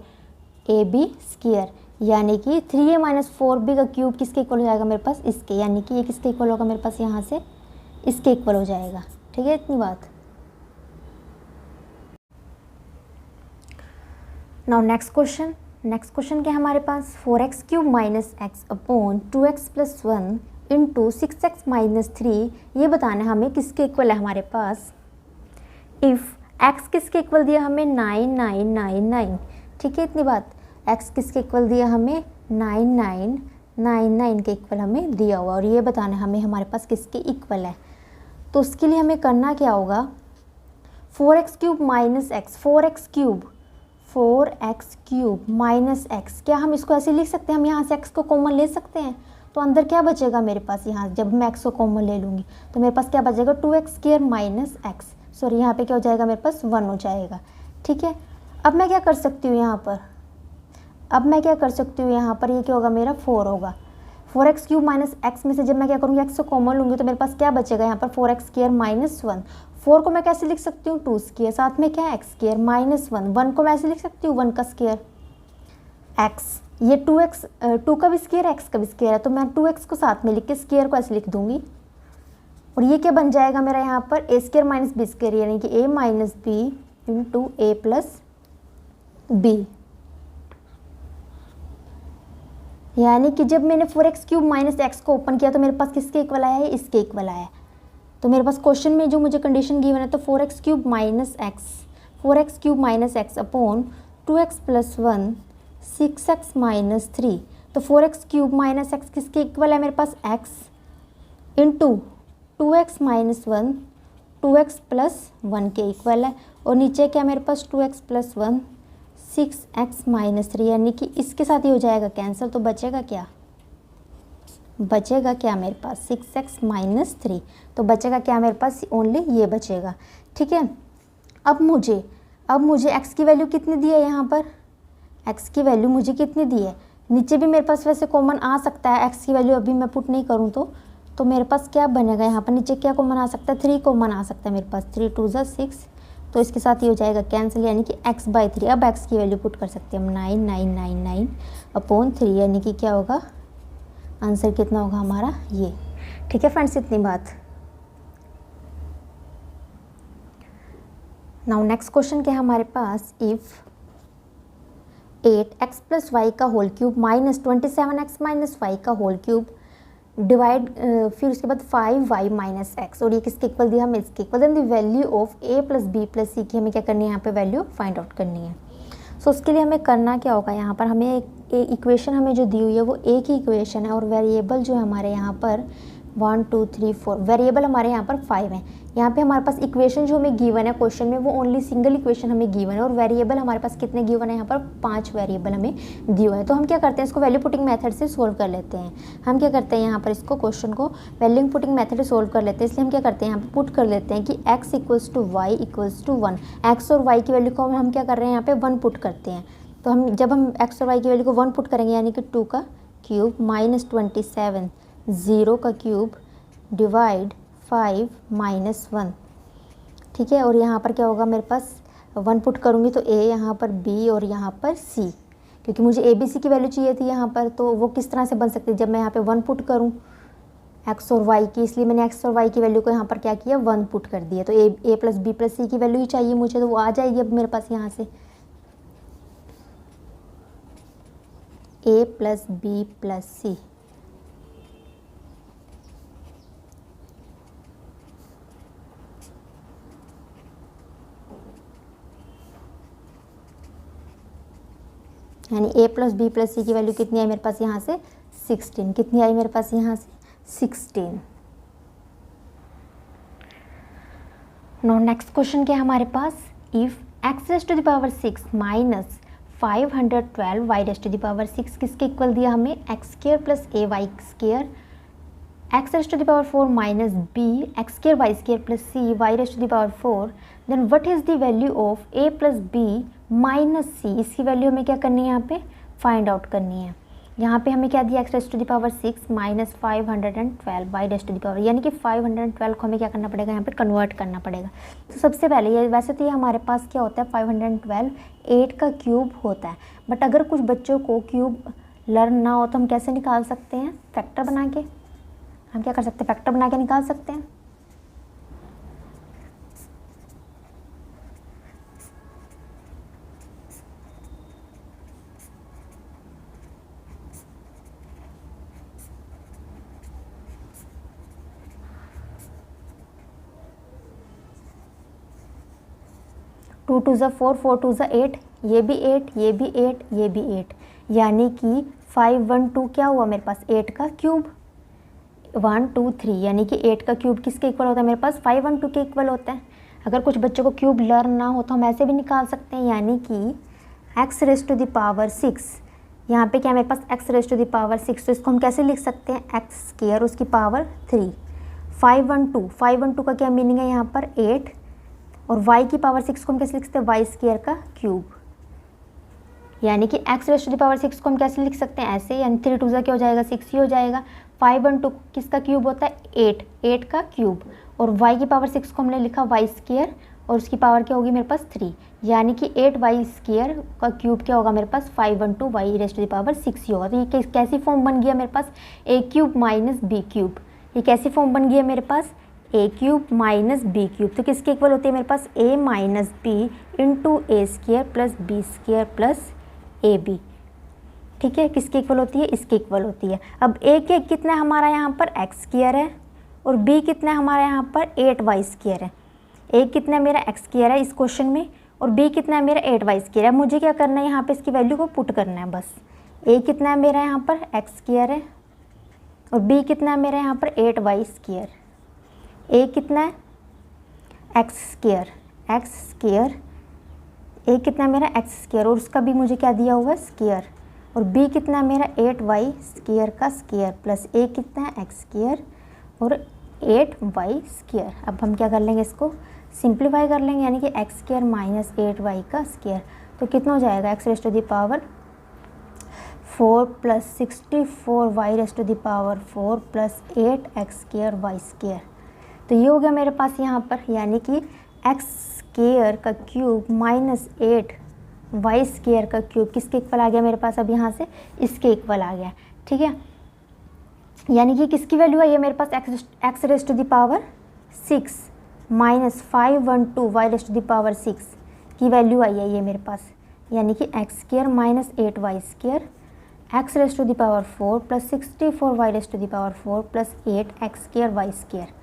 AB स्क्वायर, यानी कि 3A माइनस 4B का क्यूब किसके इक्वल हो जाएगा मेरे पास इसके, यानी कि ये किसके इक्वल होगा मेरे पास यहाँ से इसके इक्वल हो जाएगा। ठीक है, इतनी बात। नाउ नेक्स्ट क्वेश्चन क्या है हमारे पास 4x cube minus x upon 2x plus 1 into 6x minus 3, ये बताना हमें किसके इक्वल है हमारे पास। इफ़ x किसके इक्वल दिया हमें 9999, ठीक है इतनी बात। x किसके इक्वल दिया हमें 9999 के इक्वल हमें दिया हुआ, और ये बताना हमें हमारे पास किसके इक्वल है। तो उसके लिए हमें करना क्या होगा 4x cube minus x, 4x cube minus x, क्या हम इसको ऐसे लिख सकते हैं, हम यहाँ से x को कॉमन ले सकते हैं। तो अंदर क्या बचेगा मेरे पास, यहाँ जब मैं x को कॉमन ले लूँगी तो मेरे पास क्या बचेगा 2x square minus x, sorry यहाँ पे क्या हो जाएगा मेरे पास 1 हो जाएगा। ठीक है, अब मैं क्या कर सकती हूँ यहाँ पर, ये क्या होगा मेरा 4 होगा। 4x क्यूब माइनस एक्स में से जब मैं क्या करूँगी x को कॉमन लूँगी तो मेरे पास क्या बचेगा यहाँ पर 4x स्क्वायर माइनस 1। 4 को मैं कैसे लिख सकती हूँ 2 स्क्वायर, साथ में क्या है x स्क्वायर माइनस 1। 1 को मैं ऐसे लिख सकती हूँ 1 का स्क्वायर x, ये 2x 2 का भी स्क्वायर x का भी स्क्वायर है, तो मैं 2x को साथ में लिख के स्क्वायर को ऐसे लिख दूँगी। और ये क्या बन जाएगा मेरा यहाँ पर a square minus b square, यानी कि a minus b into A plus b. यानी कि जब मैंने 4x क्यूब माइनस एक्स को ओपन किया तो मेरे पास किसके इक्वल आया है, इसके इक्वल आया है। तो मेरे पास क्वेश्चन में जो मुझे कंडीशन गिवन है तो 4x cube minus x upon 2x plus 1 6x minus 3। तो 4x क्यूब माइनस एक्स किसके इक्वल है मेरे पास x into 2x minus 1 2x plus 1 के इक्वल है, और नीचे क्या मेरे पास 2x प्लस 1 6x माइनस 3, यानी कि इसके साथ ही हो जाएगा कैंसिल। तो बचेगा क्या मेरे पास 6x माइनस 3, तो बचेगा क्या मेरे पास ओनली ये बचेगा। ठीक है, अब मुझे x की वैल्यू कितनी दी है, यहाँ पर x की वैल्यू मुझे कितनी दी है, नीचे भी मेरे पास वैसे कॉमन आ सकता है x की वैल्यू अभी मैं पुट नहीं करूँ तो मेरे पास क्या बनेगा, यहाँ पर नीचे क्या कॉमन आ सकता है 3 कॉमन आ सकता है मेरे पास, 3 2 ज़ा 6, तो इसके साथ ये हो जाएगा कैंसिल, यानी कि x/3। अब x की वैल्यू पुट कर सकते हैं हम 9999 अपॉन 3, यानी कि क्या होगा आंसर कितना होगा हमारा ये। ठीक है फ्रेंड्स, इतनी बात। नाउ नेक्स्ट क्वेश्चन क्या है हमारे पास, इफ़ 8x प्लस वाई का whole cube minus 27x minus y का होल क्यूब डिवाइड फिर उसके बाद 5y माइनस एक्स, और ये किसके इक्वल दिया हमें इसके equal, then the value of a plus B plus C की हमें क्या करनी है यहाँ पे वैल्यू फाइंड आउट करनी है। सो उसके लिए हमें करना क्या होगा, यहाँ पर हमें एक इक्वेशन हमें जो दी हुई है वो एक ही इक्वेशन है, और वेरिएबल जो है हमारे यहाँ पर 1 2 3 4 वेरिएबल हमारे यहाँ पर 5 हैं। यहाँ पे हमारे पास इक्वेशन जो हमें गिवन है क्वेश्चन में वो ओनली सिंगल इक्वेशन हमें गिवन है, और वेरिएबल हमारे पास कितने गिवन है यहाँ पर 5 वेरिएबल हमें दिया है। तो हम क्या करते हैं इसको वैल्यू पुटिंग मेथड से सोल्व कर लेते हैं। हम क्या करते हैं यहाँ पर इसको क्वेश्चन को वैल्यू पुटिंग मेथड से सोल्व कर लेते हैं, इसलिए हम क्या करते हैं यहाँ पर पुट कर लेते हैं कि x equals to y equals to 1। X और वाई की वैल्यू को हम क्या कर रहे हैं यहाँ पे 1 पुट करते हैं। तो हम जब हम x और y की वैल्यू को 1 पुट करेंगे यानी कि 2 का क्यूब माइनस 27 0 का क्यूब डिवाइड 5 माइनस 1, ठीक है। और यहाँ पर क्या होगा मेरे पास 1 पुट करूँगी तो a यहाँ पर b और यहाँ पर c, क्योंकि मुझे a b c की वैल्यू चाहिए थी यहाँ पर, तो वो किस तरह से बन सकती है जब मैं यहाँ पे 1 पुट करूँ x और y की, इसलिए मैंने x और y की वैल्यू को यहाँ पर क्या किया 1 पुट कर दिया। तो a plus b plus c की वैल्यू ही चाहिए मुझे, तो वो आ जाएगी अब मेरे पास यहाँ से a प्लस b प्लस सी। यानी a plus B plus C की वैल्यू कितनी आई मेरे पास यहाँ से 16। कितनी आई मेरे पास यहाँ से 16। नो नेक्स्ट क्वेश्चन क्या है हमारे पास, if x raise to the power 6 minus 512 y raise to the power 6 किसके इक्वल दिया हमें x square plus A Y square, x raise to the power 4 minus b x square Y square plus c y raise to the power 4, then what is the value of a plus B minus C. इसकी value हमें क्या करनी है यहाँ पे find out करनी है। यहाँ पे हमें क्या दिया, x raise to the power 6 minus 512 y raise to the power, यानी कि 512 को हमें क्या करना पड़ेगा, यहाँ पे कन्वर्ट करना पड़ेगा। तो सबसे पहले ये वैसे तो ये हमारे पास क्या होता है 512 8 का क्यूब होता है, बट अगर कुछ बच्चों को क्यूब लर्न ना हो तो हम कैसे निकाल सकते हैं, फैक्टर बना के। हम क्या कर सकते हैं, फैक्टर बना के निकाल सकते हैं। टू टू ज़ा 4, 4 टू ज़ा 8, ये भी 8, ये भी 8, ये भी 8, यानी कि 512 क्या हुआ मेरे पास 8 का क्यूब। 1 2 3 यानी कि 8 का क्यूब किसके इक्वल होता है मेरे पास 512 के इक्वल होता है। अगर कुछ बच्चों को क्यूब लर्न ना हो तो हम ऐसे भी निकाल सकते हैं, यानी कि x raise to the power 6, यहाँ पे क्या मेरे पास x raise to the power 6, तो इसको हम कैसे लिख सकते हैं x स्क्वायर उसकी पावर 3। 512 का क्या मीनिंग है यहाँ पर 8, और y की पावर 6 को हम कैसे लिख सकते हैं y स्क्वायर का क्यूब, यानी कि x raise to the power 6 को हम कैसे लिख सकते हैं ऐसे, यानी 3 टू ज़ा क्या हो जाएगा 6 ही हो जाएगा। 512 किसका क्यूब होता है 8, 8 का क्यूब, और y की पावर 6 को हमने लिखा y स्क्वायर और उसकी पावर क्या होगी मेरे पास 3, यानी कि 8y स्क्वायर का क्यूब क्या होगा मेरे पास 512 y raise to the power 6 ही होगा। तो ये कैसी फॉर्म बन गया मेरे पास a cube minus b cube, ये कैसी फॉर्म बन गई है मेरे पास a cube minus b cube. तो किसके इक्वल होती है मेरे पास a minus b into a square plus B square plus a b, ठीक है, किसके इक्वल होती है, इसके इक्वल होती है। अब a के कितना हमारा यहाँ पर x स्क्वायर है और b कितना हमारा यहाँ पर 8y स्क्वायर है। a कितना मेरा x स्क्वायर है इस क्वेश्चन में और b कितना है मेरा 8y स्क्वायर है। मुझे क्या करना है यहाँ पे इसकी वैल्यू को पुट करना है बस। a कितना है मेरा यहाँ पर x स्क्वायर है और b कितना है मेरा यहाँ पर 8y स्क्वायर, a कितना है x स्क्वायर, a कितना है मेरा x स्क्वायर और उसका भी मुझे क्या दिया हुआ है स्क्वायर, और b कितना है मेरा 8y स्क्वायर का स्क्वायर प्लस a कितना है x स्क्वायर और 8y स्क्वायर। अब हम क्या कर लेंगे, इसको सिंप्लीफाई कर लेंगे, यानी कि x स्क्वायर माइनस 8y का स्क्वायर, तो कितना हो जाएगा x raise to the power 4 plus 64y raise to the power 4 plus 8x square y square. तो ये हो गया मेरे पास यहाँ पर, यानी कि x स्क्वायर का क्यूब माइनस 8y स्क्वायर का क्यूब किसके इक्वल आ गया मेरे पास, अब यहाँ से इसके इक्वल आ गया, ठीक है। यानी कि किसकी वैल्यू है ये मेरे पास x raise to the power 6 minus 512y raise to the power 6 की वैल्यू आई है ये मेरे पास, यानी कि x square minus 8y square x raise to the power 4 plus 64y raise to the power 4 plus 8x square y square.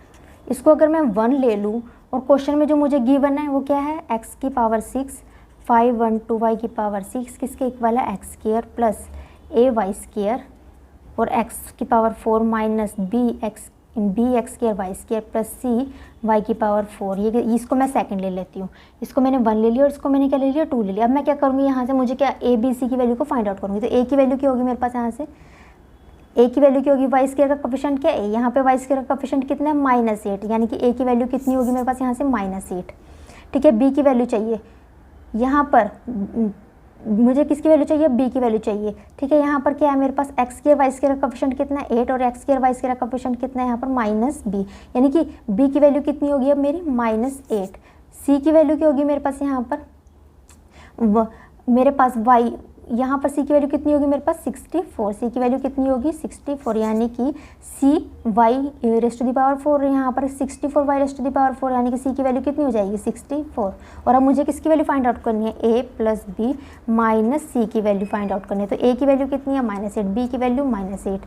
इसको अगर मैं 1 ले लूँ और क्वेश्चन में जो मुझे गिवन है वो क्या है x की पावर 6 512y की पावर 6 किसके इक्वल है x square plus ay square और x की power 4 minus bx square y square plus y की पावर 4। ये इसको मैं सेकंड ले लेती हूँ, इसको मैंने 1 ले लिया और इसको मैंने क्या ले लिया 2 ले लिया। अब मैं क्या करूँगी यहाँ से, मुझे क्या a b c की वैल्यू को फाइंड आउट करूँगी। तो a की वैल्यू क्या होगी मेरे पास, यहाँ से a की वैल्यू क्या होगी, y स्क्वायर का कोफिशिएंट क्या है, यहाँ पे y स्क्वायर का कोफिशिएंट कितना है -8, यानी कि a की वैल्यू कितनी होगी मेरे पास यहाँ से -8, ठीक है। b की वैल्यू चाहिए, यहाँ पर मुझे किसकी वैल्यू चाहिए, b की वैल्यू चाहिए, ठीक है। यहाँ पर क्या है मेरे पास x स्क्वायर y स्क्वायर का कोफिशिएंट कितना है 8 और x स्क्वायर y स्क्वायर का कोफिशिएंट कितना है यहाँ पर -b, यानी कि b की वैल्यू कितनी होगी अब मेरी -8। c की वैल्यू क्या होगी मेरे पास यहाँ पर मेरे पास y, यहाँ पर c की वैल्यू कितनी होगी मेरे पास 64, c की वैल्यू कितनी होगी 64, यानी कि c y raise to the power 4, यहाँ पर 64y raise to the power 4, यानी कि c की वैल्यू कितनी हो जाएगी 64। और अब मुझे किसकी वैल्यू फाइंड आउट करनी है, a प्लस बी माइनस सी की वैल्यू फाइंड आउट करनी है। तो a की वैल्यू कितनी है -8, b की वैल्यू -8,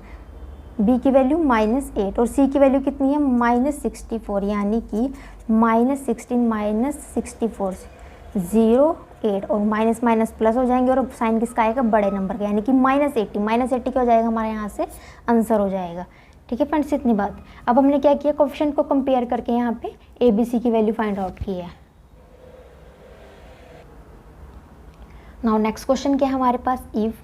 b की वैल्यू -8 और c की वैल्यू कितनी है -64, यानी कि -16 -64 0 8 और माइनस माइनस प्लस हो जाएंगे और साइन किसका आएगा बड़े नंबर का, यानी कि -80 क्या हो जाएगा हमारे यहाँ से आंसर हो जाएगा, ठीक है फ्रेंड्स। इतनी बात। अब हमने क्या किया, कोफिशिएंट को कंपेयर करके यहाँ पे a b c की वैल्यू फाइंड आउट की है। नाउ नेक्स्ट क्वेश्चन क्या है हमारे पास, if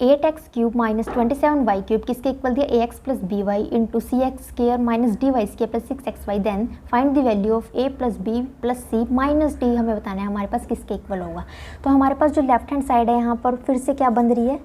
8x cube minus 27y cube किसके इक्वल दिया ax plus B Y into C X square minus D Y square plus 6xy, then find the value of a plus B plus C minus D. हमें बताना है हमारे पास किसके equal होगा। तो हमारे पास जो लेफ्ट हैंड साइड है यहाँ पर फिर से क्या बन रही है,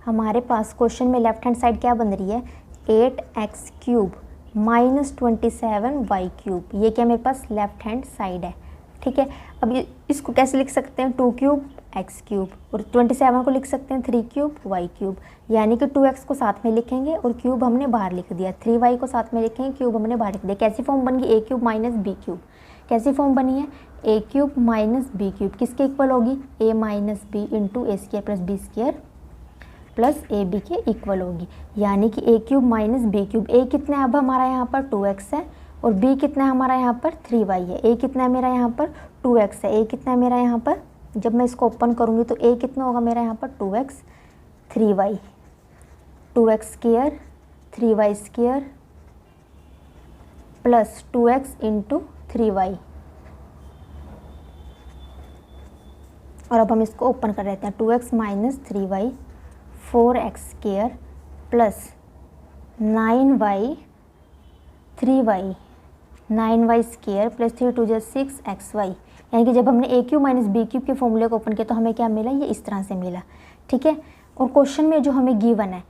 हमारे पास क्वेश्चन में लेफ्ट हैंड साइड क्या बन रही है, 8x³ माइनस 27y³। ये क्या मेरे पास लेफ्ट हैंड साइड है, ठीक है। अब इसको कैसे लिख सकते हैं, 2³ x³ और 27 को लिख सकते हैं 3³ y³, यानी कि 2x को साथ में लिखेंगे और क्यूब हमने बाहर लिख दिया, 3y को साथ में लिखेंगे, क्यूब हमने बाहर लिख दिया। कैसी फॉर्म बन गई, a³ माइनस b³। कैसी फॉर्म बनी है, a³ माइनस b³ किसके इक्वल होगी, a minus b into a² plus b² plus ab के इक्वल होगी, यानी कि a³ माइनस b³। a कितना है अब हमारा यहाँ पर 2x है और b कितना है हमारा यहाँ पर 3y है। a कितना है मेरा यहाँ पर 2x है, a कितना है मेरा यहाँ पर, जब मैं इसको ओपन करूँगी तो a कितना होगा मेरा यहाँ पर 2x 3y, 2x² 3y² plus 2x into 3y। और अब हम इसको ओपन कर देते हैं, 2x minus 3y 4x² plus 9y 3y 9y² plus 3 2 6xy। यानी कि जब हमने a³ माइनस b³ के फॉर्मूले को ओपन किया तो हमें क्या मिला, ये इस तरह से मिला, ठीक है। और क्वेश्चन में जो हमें गिवन है,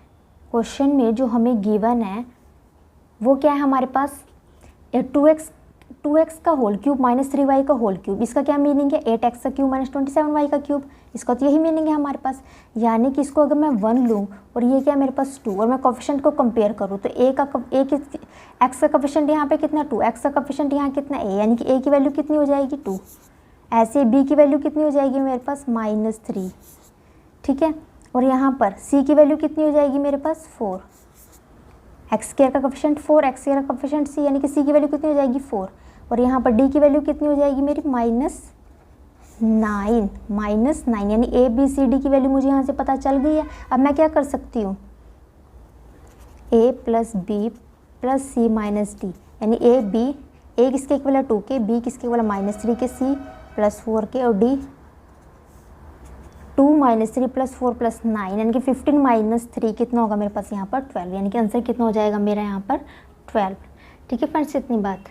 क्वेश्चन में जो हमें गिवन है वो क्या है हमारे पास, 2x का होल क्यूब माइनस 3y का होल क्यूब। इसका क्या मीनिंग है, 8x का क्यूब माइनस 27y का क्यूब। इसका तो यही मीनिंग है हमारे पास, यानी कि इसको अगर मैं 1 लूँ और ये क्या मेरे पास 2 और मैं कोफिशिएंट को कंपेयर करूँ तो x का कोफिशिएंट यहाँ पे कितना 2, x का कोफिशिएंट यहाँ कितना a, यानी कि a की वैल्यू कितनी हो जाएगी 2। ऐसे b की वैल्यू कितनी हो जाएगी मेरे पास -3, ठीक है। और यहाँ पर c की वैल्यू कितनी हो जाएगी मेरे पास 4, x² का कोफिशिएंट 4, x² का कोफिशिएंट c, यानी कि c की वैल्यू कितनी हो जाएगी 4। और यहाँ पर d की वैल्यू कितनी हो जाएगी मेरी -9, यानी a b c d की वैल्यू मुझे यहाँ से पता चल गई है। अब मैं क्या कर सकती हूँ, a plus B plus c minus d, यानी a किसके इक्वल है 2 के, b किसके इक्वल है -3 के, c प्लस 4 के और d 2 माइनस 3 प्लस 4 प्लस 9, यानी कि 15 माइनस 3 कितना होगा मेरे पास यहाँ पर 12, यानी कि आंसर कितना हो जाएगा मेरा यहाँ पर 12, ठीक है फ्रेंड्स। इतनी बात।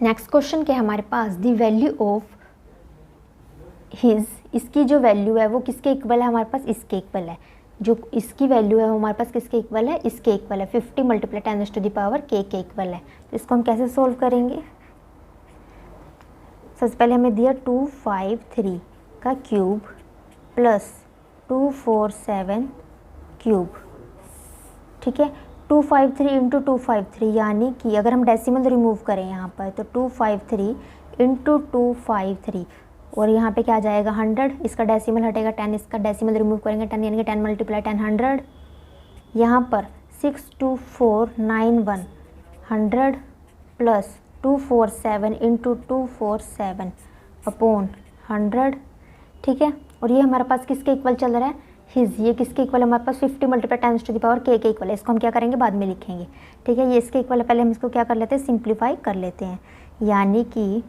नेक्स्ट क्वेश्चन क्या है हमारे पास, द वैल्यू ऑफ हिज, इसकी जो वैल्यू है वो किसके इक्वल है हमारे पास, इसके इक्वल है। जो इसकी वैल्यू है वो हमारे पास किसके इक्वल है, इसके इक्वल है, 50 मल्टीप्लाई 10⁻⁴ के इक्वल है। तो इसको हम कैसे सोल्व करेंगे, सबसे पहले हमें दिया 253 का क्यूब प्लस 247 क्यूब, ठीक है। 253 इंटू 253, यानी कि अगर हम डेसिमल रिमूव करें यहाँ पर तो 253 इंटू 253 और यहाँ पे क्या आ जाएगा 100, इसका डेसिमल हटेगा 10, इसका डेसिमल रिमूव करेंगे 10, यानी कि 10 मल्टीप्लाई 10 100। यहाँ पर 62491 100 प्लस 247 इंटू 247 अपॉन 100, ठीक है। और ये हमारे पास किसके इक्वल चल रहा है, हिज, ये किसके इक्वल है हमारे पास 50 मल्टीप्लाई 10⁻⁴ के इक्वल है। इसको हम क्या करेंगे बाद में लिखेंगे, ठीक है। ये इसके इक्वल है, पहले हम इसको क्या कर लेते हैं, सिंप्लीफाई कर लेते हैं, यानी कि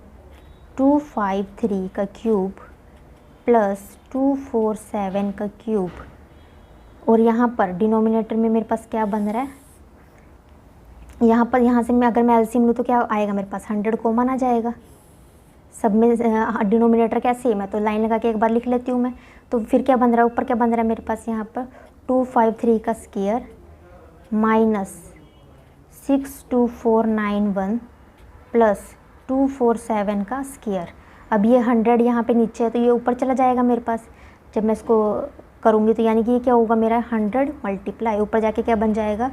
253 का क्यूब प्लस 247 का क्यूब और यहाँ पर डिनोमिनेटर में मेरे पास क्या बन रहा है, यहाँ से मैं अगर मैं एलसीएम लूँ तो क्या आएगा मेरे पास 100 कॉमन आ जाएगा, सब में डिनोमिनेटर क्या सेम है, तो लाइन लगा के एक बार लिख लेती हूँ मैं। तो फिर क्या बन रहा है, ऊपर क्या बन रहा है मेरे पास यहाँ पर 253 का स्क्वायर माइनस 62491 प्लस 247 का स्क्वायर। अब ये 100 यहाँ पे नीचे है तो ये ऊपर चला जाएगा मेरे पास, जब मैं इसको करूँगी तो यानी कि ये क्या होगा मेरा 100 मल्टीप्लाई ऊपर जाके क्या बन जाएगा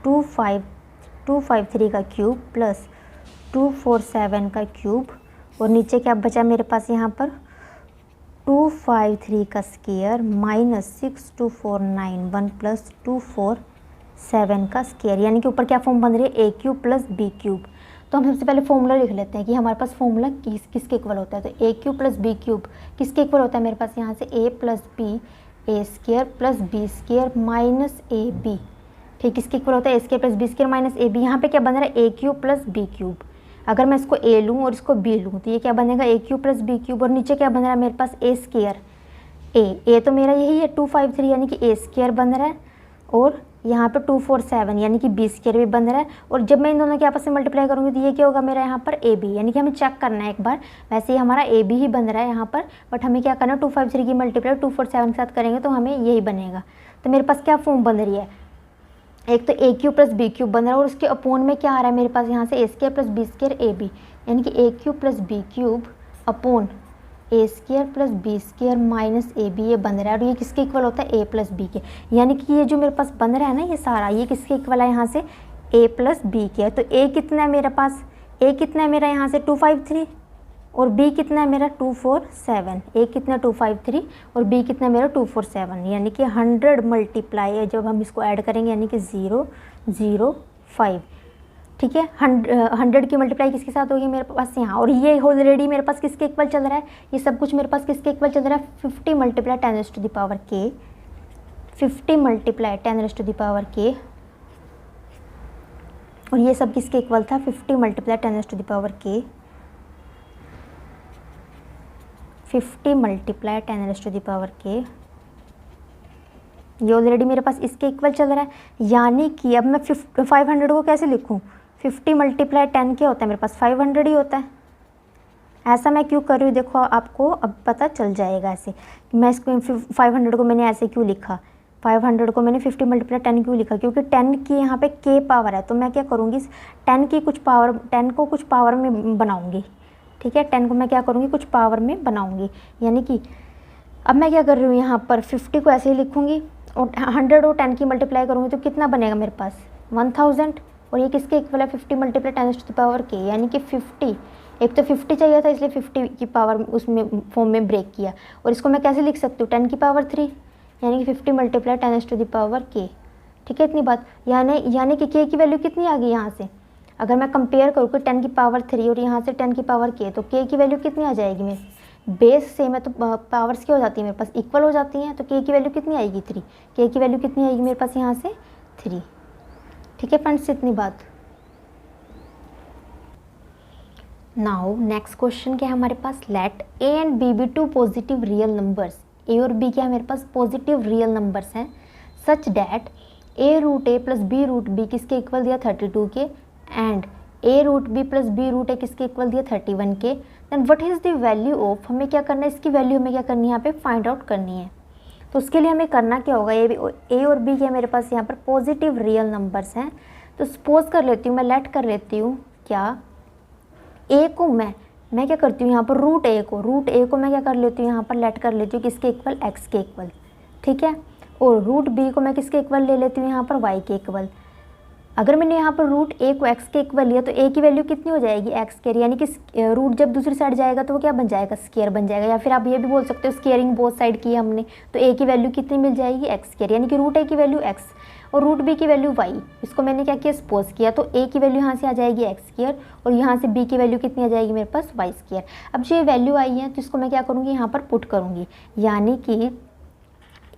253 का क्यूब प्लस 247 का क्यूब और नीचे क्या बचा मेरे पास यहाँ पर 253 का स्क्वायर माइनस 62491 प्लस 247 का स्क्वायर, यानी कि ऊपर क्या फॉर्म बन रही है a³ प्लस b³। तो हम सबसे पहले फॉर्मूला लिख लेते हैं कि हमारे पास फॉर्मूला किसके इक्वल होता है, तो a³ प्लस b³ किसके इक्वल होता है मेरे पास यहाँ से a plus b a² plus b² minus ab, ठीक, किसके इक्वल होता है a² plus b² minus ab। यहाँ पे क्या बन रहा है a³ प्लस b³, अगर मैं इसको a लूँ और इसको b लूँ तो ये क्या बनेगा a³ प्लस b³ और नीचे क्या बन रहा है मेरे पास a² a तो मेरा यही है 253 यानी कि a² बन रहा है और यहाँ पे 2 4 7 यानी कि बी स्क्वायर भी बन रहा है। और जब मैं इन दोनों के आपस में मल्टीप्लाई करूँगी तो ये क्या होगा मेरा यहाँ पर ए बी, यानी कि हमें चेक करना है एक बार। वैसे ही हमारा ए बी ही बन रहा है यहाँ पर, बट हमें क्या करना है 2 5 3 की मल्टीप्लाई 2 4 7 के साथ करेंगे तो हमें यही बनेगा। तो मेरे पास क्या फॉर्म बन रही है, एक तो ए क्यूब प्लस बी क्यूब बन रहा है और उसके अपोन में क्या आ रहा है मेरे पास यहाँ से A square plus B square A B, यानी कि A cube plus B cube upon A square plus B square minus A B, ये बन रहा है। और ये किसके इक्वल होता है ए प्लस बी के, यानी कि ये जो मेरे पास बन रहा है ना ये सारा, ये किसके इक्वल है यहाँ से ए प्लस बी के। तो ए कितना है मेरे पास, ए कितना है मेरा यहाँ से 2 5 3 और बी कितना है मेरा 2 4 7, ए कितना 2 5 3 और बी कितना मेरा 2 4 7, यानी कि 100 मल्टीप्लाई है जब हम इसको ऐड करेंगे यानी कि 0 0 5। ठीक है, 100 की मल्टीप्लाई किसके साथ होगी मेरे पास यहाँ, और ये ऑलरेडी मेरे पास किसके इक्वल चल रहा है, ये सब कुछ मेरे पास किसके इक्वल चल रहा है 50 multiply 10 raise to the power के, 50 multiply 10 raise to the power के। और ये सब किसके इक्वल था 50 multiply 10 raise to the power के, 50 multiply 10 raise to the power के। ये ऑलरेडी मेरे पास इसके इक्वल चल रहा है, यानी कि अब मैं 500 को कैसे लिखूं, 50 मल्टीप्लाई 10 क्या होता है मेरे पास 500 ही होता है। ऐसा मैं क्यों कर रही हूँ देखो आपको अब पता चल जाएगा। ऐसे मैं इसको 500 को मैंने ऐसे क्यों लिखा, 500 को मैंने 50 मल्टीप्लाई 10 क्यों लिखा, क्योंकि 10 की यहाँ पे के पावर है। तो मैं क्या करूँगी 10 की कुछ पावर, 10 को कुछ पावर में बनाऊँगी। ठीक है, 10 को मैं क्या करूँगी कुछ पावर में बनाऊँगी, यानी कि अब मैं क्या कर रही हूँ यहाँ पर 50 को ऐसे ही लिखूँगी और 100 और 10 की मल्टीप्लाई करूँगी तो कितना बनेगा मेरे पास 1000। और ये किसके इक्वल है 50 मल्टीप्लाई 10 टू द पावर के, यानी कि 50, एक तो 50 चाहिए था इसलिए 50 की पावर उसमें फॉर्म में ब्रेक किया। और इसको मैं कैसे लिख सकती हूँ 10 की पावर 3, यानी कि 50 मल्टीप्लाई 10 टू द पावर के। ठीक है, इतनी बात, यानी कि के की वैल्यू कितनी आ गई यहाँ से, अगर मैं कंपेयर करूँ कि 10 की पावर 3 और यहाँ से 10 की पावर के, तो के की वैल्यू कितनी आ जाएगी मेरे बेस सेम है तो पावर्स क्या हो जाती है मेरे पास इक्वल हो जाती हैं। तो के की वैल्यू कितनी आएगी 3, के की वैल्यू कितनी आएगी मेरे पास यहाँ से 3। ठीक है फ्रेंड्स, इतनी बात। नाउ नेक्स्ट क्वेश्चन क्या है हमारे पास, let A and B be two positive real numbers, A और बी क्या है मेरे पास पॉजिटिव रियल नंबर्स हैं, such that A root A plus B root B किसके इक्वल दिया 32 के, and A root B plus B root A किसके equal दिया 31 के। Then what is the value of, हमें क्या करना है इसकी वैल्यू हमें क्या करनी है यहाँ पे फाइंड आउट करनी है। तो उसके लिए हमें करना क्या होगा, ए और बी क्या मेरे पास यहाँ पर पॉजिटिव रियल नंबर्स हैं। तो सपोज कर लेती हूँ मैं, लेट कर लेती हूँ क्या ए को मैं क्या करती हूँ यहाँ पर रूट ए को मैं क्या कर लेती हूँ यहाँ पर लेट कर लेती हूँ किसके इक्वल एक्स के इक्वल। ठीक है, और रूट बी को मैं किसके इक्वल ले लेती हूँ यहाँ पर वाई के इक्वल। अगर मैंने यहाँ पर रूट ए को एक्स के इक्वल लिया तो ए की वैल्यू कितनी हो जाएगी एक्स स्क्वायर, यानी कि रूट जब दूसरी साइड जाएगा तो वो क्या बन जाएगा स्क्वायर बन जाएगा, या फिर आप ये भी बोल सकते हो स्क्वायरिंग बोथ साइड की हमने, तो ए की वैल्यू कितनी मिल जाएगी एक्स स्क्वायर, यानी कि रूट ए की वैल्यू एक्स और रूट बी की वैल्यू वाई। इसको मैंने क्या किया सपोज किया, तो ए की वैल्यू यहाँ से आ जाएगी एक्स स्क्वायर और यहाँ से बी की वैल्यू कितनी आ जाएगी मेरे पास वाई स्क्वायर। अब जो ये वैल्यू आई है तो इसको मैं क्या करूँगी यहाँ पर पुट करूँगी, यानी कि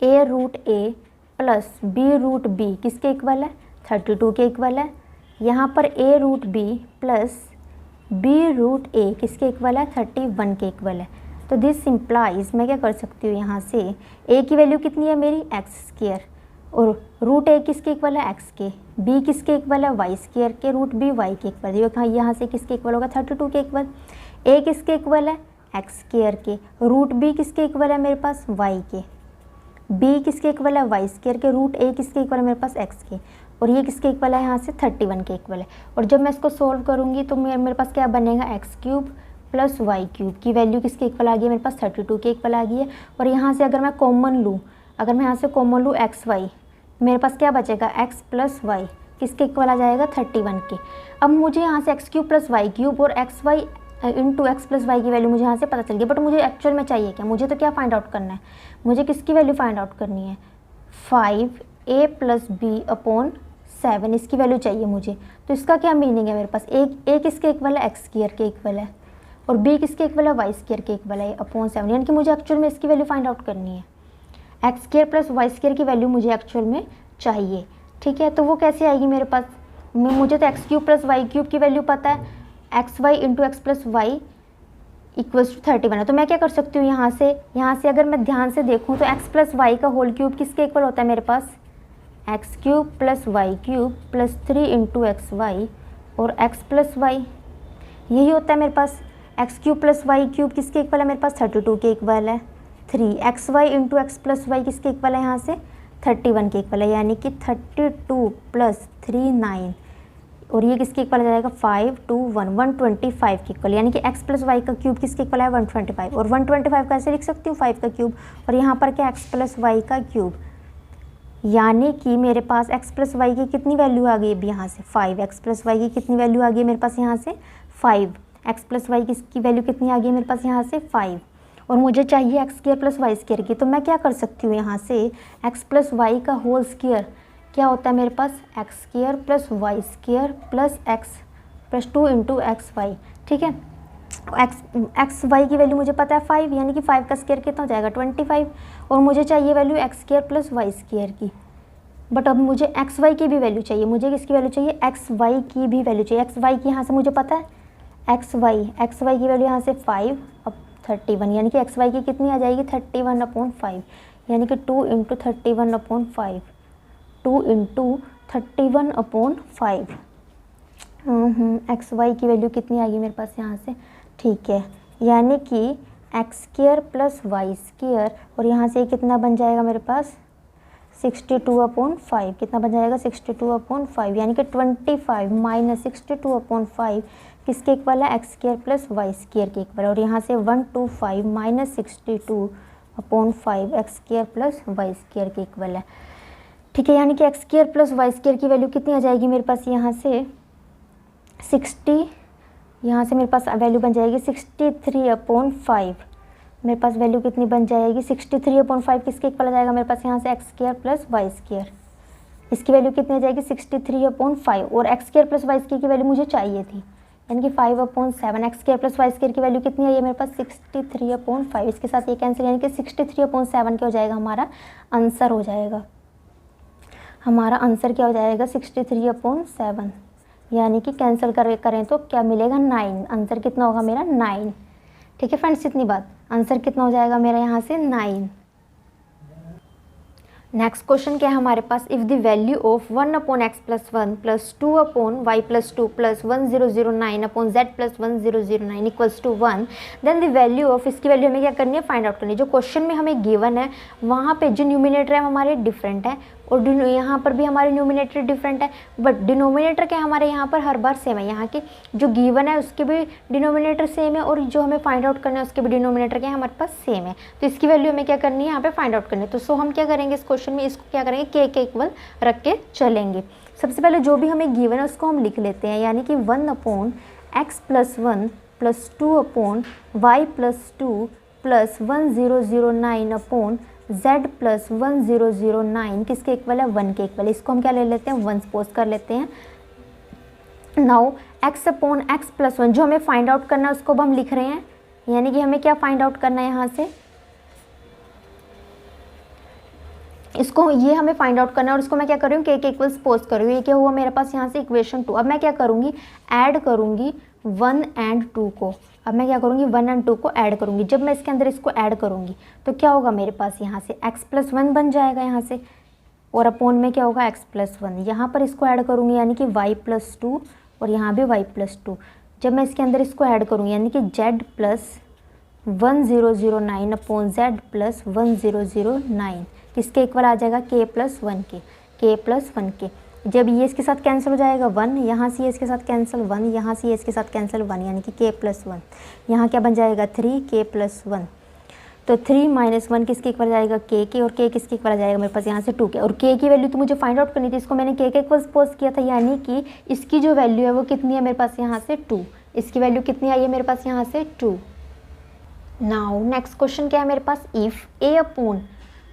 A root A plus B root B किसके इक्वल है 32 के इक्वल है। यहाँ पर A root B plus B root A किसके इक्वल है 31 के इक्वल है। तो दिस सिंप्लाइज मैं क्या कर सकती हूँ यहाँ से ए की वैल्यू कितनी है मेरी एक्स स्क्वायर और रूट ए किसके इक्वल है एक्स के, बी किसके इक्वल है वाई स्क्वायर के, रूट बी वाई के इक्वल। यहाँ से किसके इक्वल होगा 32 के इक्वल। ए किसके इक्वल है एक्स स्क्वायर के, रूट बी किसके इक्वल है मेरे पास वाई के, बी किसके इक्वल है वाई स्क्वायर के, रूट ए किसके इक्वल है मेरे पास एक्स के, और ये किसके इक्वल है यहाँ से 31 के इक्वल है। और जब मैं इसको सोल्व करूँगी तो मेरे पास क्या बनेगा x cube plus Y cube की वैल्यू किसके इक्वल आ गई है मेरे पास 32 के इक्वल आ गई है। और यहाँ से अगर मैं कॉमन लूँ, अगर मैं यहाँ से कॉमन लूँ एक्स वाई, मेरे पास क्या बचेगा एक्स प्लस वाई किसके इक्वल आ जाएगा 31 के। अब मुझे यहाँ से X cube plus Y cube और X Y into x plus Y की वैल्यू मुझे यहाँ से पता चल गई, बट मुझे एक्चुअल में चाहिए क्या, मुझे तो क्या फाइंड आउट करना है, मुझे किसकी वैल्यू फाइंड आउट करनी है 5a प्लस बी अपॉन 7 इसकी वैल्यू चाहिए मुझे। तो इसका क्या मीनिंग है मेरे पास ए किसके इक्वल है एक्स स्क्वायर के इक्वल है और बी किसके इक्वल है वाई स्क्वायर के इक्वल है अपॉन 7, यानी कि मुझे एक्चुअल में इसकी वैल्यू फाइंड आउट करनी है। X square plus Y square की वैल्यू मुझे एक्चुअल में चाहिए। ठीक है, तो वो कैसे आएगी मेरे पास, मुझे तो x cube plus Y cube की वैल्यू पता है, x Y into x plus y equals to 31 है। तो मैं क्या कर सकती हूँ यहाँ से अगर मैं ध्यान से देखूँ तो एक्स प्लस वाई का होल क्यूब किसके इक्वल होता है मेरे पास X cube plus Y cube plus 3 into X Y और एक्स प्लस वाई, यही होता है मेरे पास। X cube plus Y cube किसके इक्वल है मेरे पास 32 के इक्वल है। 3 X Y into x plus Y किसके इक्वल है यहाँ से 31 के इक्वल है, यानी कि 32 प्लस 3 9 और ये किसके इक्वल आ जाएगा 5 2 1 125 के इक्वल, यानी कि x प्लस वाई का क्यूब किसके इक्वल है 125। और 125 कैसे लिख सकती हूँ 5 का क्यूब, और यहाँ पर क्या x प्लस वाई का क्यूब, यानी कि मेरे पास x प्लस वाई की कितनी वैल्यू आ गई अभी यहाँ से 5, x प्लस वाई की कितनी वैल्यू आ गई मेरे पास यहाँ से 5, x प्लस वाई की वैल्यू कितनी आ गई मेरे पास यहाँ से 5, और मुझे चाहिए x square plus Y square की। तो मैं क्या कर सकती हूँ यहाँ से x प्लस वाई का होल स्क्वायर क्या होता है मेरे पास X square plus Y square plus X plus 2 into X Y, ठीक है। एक्स वाई की वैल्यू मुझे पता है 5, यानी कि 5 का स्क्वायर कितना हो जाएगा 25, और मुझे चाहिए value x square plus Y square की। बट अब मुझे एक्स वाई की भी वैल्यू चाहिए, मुझे किसकी वैल्यू चाहिए एक्स वाई की भी वैल्यू चाहिए। एक्स वाई की यहाँ से मुझे पता है एक्स वाई की वैल्यू यहाँ से 5 अब 31, यानी कि एक्स वाई की कितनी आ जाएगी 31/5, यानी कि 2 इंटू 31/5, 2 इंटू 31/5। एक्स वाई की वैल्यू कितनी आ गई मेरे पास यहाँ से, ठीक है, यानी कि x square plus Y square, और यहाँ से कितना बन जाएगा मेरे पास 62/5, कितना बन जाएगा 62/5, यानी कि 25 माइनस 62/5 किसके इक्वल है x square plus Y square के इक्वल, और यहाँ से 125 minus 62/5 x square plus Y square के इक्वल है, ठीक है। यानी कि x square plus Y square की वैल्यू कितनी आ जाएगी मेरे पास यहाँ से 60, यहाँ से मेरे पास वैल्यू बन जाएगी 63/5, मेरे पास वैल्यू कितनी बन जाएगी 63/5 किसके इक्वल आ जाएगा मेरे पास यहाँ से x square plus Y square, इसकी वैल्यू कितनी आ जाएगी 63/5, और x square plus Y square की वैल्यू मुझे चाहिए थी, यानी कि 5/7। X square plus Y square की वैल्यू कितनी आई है मेरे पास 63/5, इसके साथ ये कैंसिल, यानी कि 63/7 क्या हो जाएगा हमारा आंसर हो जाएगा, हमारा आंसर क्या हो जाएगा 63/7, यानी कि कैंसिल करें तो क्या मिलेगा 9, आंसर कितना होगा मेरा 9, ठीक है फ्रेंड्स। इतनी बात, आंसर कितना हो जाएगा मेरा यहाँ से 9। नेक्स्ट क्वेश्चन क्या है हमारे पास, if the value of 1/x plus 1 plus 2/y plus 2 plus 1009/z plus 1009 equals to 1, then the value of, इसकी वैल्यू हमें क्या करनी है फाइंड आउट करनी है। जो क्वेश्चन में हमें गिवन है वहाँ पे जो न्यूमिनेटर है हमारे डिफरेंट है, और यहाँ पर भी हमारे न्यूमिनेटर डिफरेंट है, बट डिनोमिनेटर क्या हमारे यहाँ पर हर बार सेम है। यहाँ के जो गिवन है उसके भी डिनोमिनेटर सेम है, और जो हमें फाइंड आउट करना है उसके भी डिनोमिनेटर क्या है हमारे पास सेम है। तो इसकी वैल्यू हमें क्या करनी है यहाँ पे फाइंड आउट करनी है। तो सो हम क्या करेंगे इस क्वेश्चन में, इसको क्या करेंगे के इक्वल रख के चलेंगे। सबसे पहले जो भी हमें गिवन है उसको हम लिख लेते हैं, यानी कि 1/x plus 1 plus 2/y plus 2 plus 1009 z plus 1009 किसके इक्वल है 1 के इक्वल, इसको हम क्या ले लेते हैं 1 सपोज कर लेते हैं। नाउ x/x प्लस 1 जो हमें फाइंड आउट करना है उसको अब हम लिख रहे हैं, यानी कि हमें क्या फाइंड आउट करना है यहाँ से, इसको ये हमें फाइंड आउट करना है, और इसको मैं क्या कर रही हूँ के इक्वल सपोज कर रही हूँ। ये क्या हुआ मेरे पास यहाँ से इक्वेशन 2। अब मैं क्या करूँगी ऐड करूँगी 1 and 2 को, अब मैं क्या करूँगी 1 and 2 को ऐड करूँगी। जब मैं इसके अंदर इसको ऐड करूँगी तो क्या होगा मेरे पास यहाँ से x प्लस 1 बन जाएगा यहाँ से, और अपॉन में क्या होगा x प्लस 1, यहाँ पर इसको ऐड करूँगी यानी कि y प्लस 2, और यहाँ भी y प्लस 2। जब मैं इसके अंदर इसको ऐड करूँगी यानी कि z plus 1009 upon z plus 1009 किसके इक्वल आ जाएगा k प्लस 1 के, k प्लस 1 के। जब ये इसके साथ कैंसिल हो जाएगा 1, यहाँ से ये इसके साथ कैंसिल 1, यहाँ से ये इसके साथ कैंसिल 1, यानी कि k प्लस 1, यहाँ क्या बन जाएगा 3k प्लस 1। तो 3 माइनस 1 किसके इक्वल जाएगा k के, और k किसके इक्वल आ जाएगा मेरे पास यहाँ से 2k, और k की वैल्यू तो मुझे फाइंड आउट करनी थी, इसको मैंने k के इक्वल सपोज किया था, यानी कि इसकी जो वैल्यू है वो कितनी है मेरे पास यहाँ से 2, इसकी वैल्यू कितनी आई है मेरे पास यहाँ से 2। नाउ नेक्स्ट क्वेश्चन क्या है मेरे पास, if a upon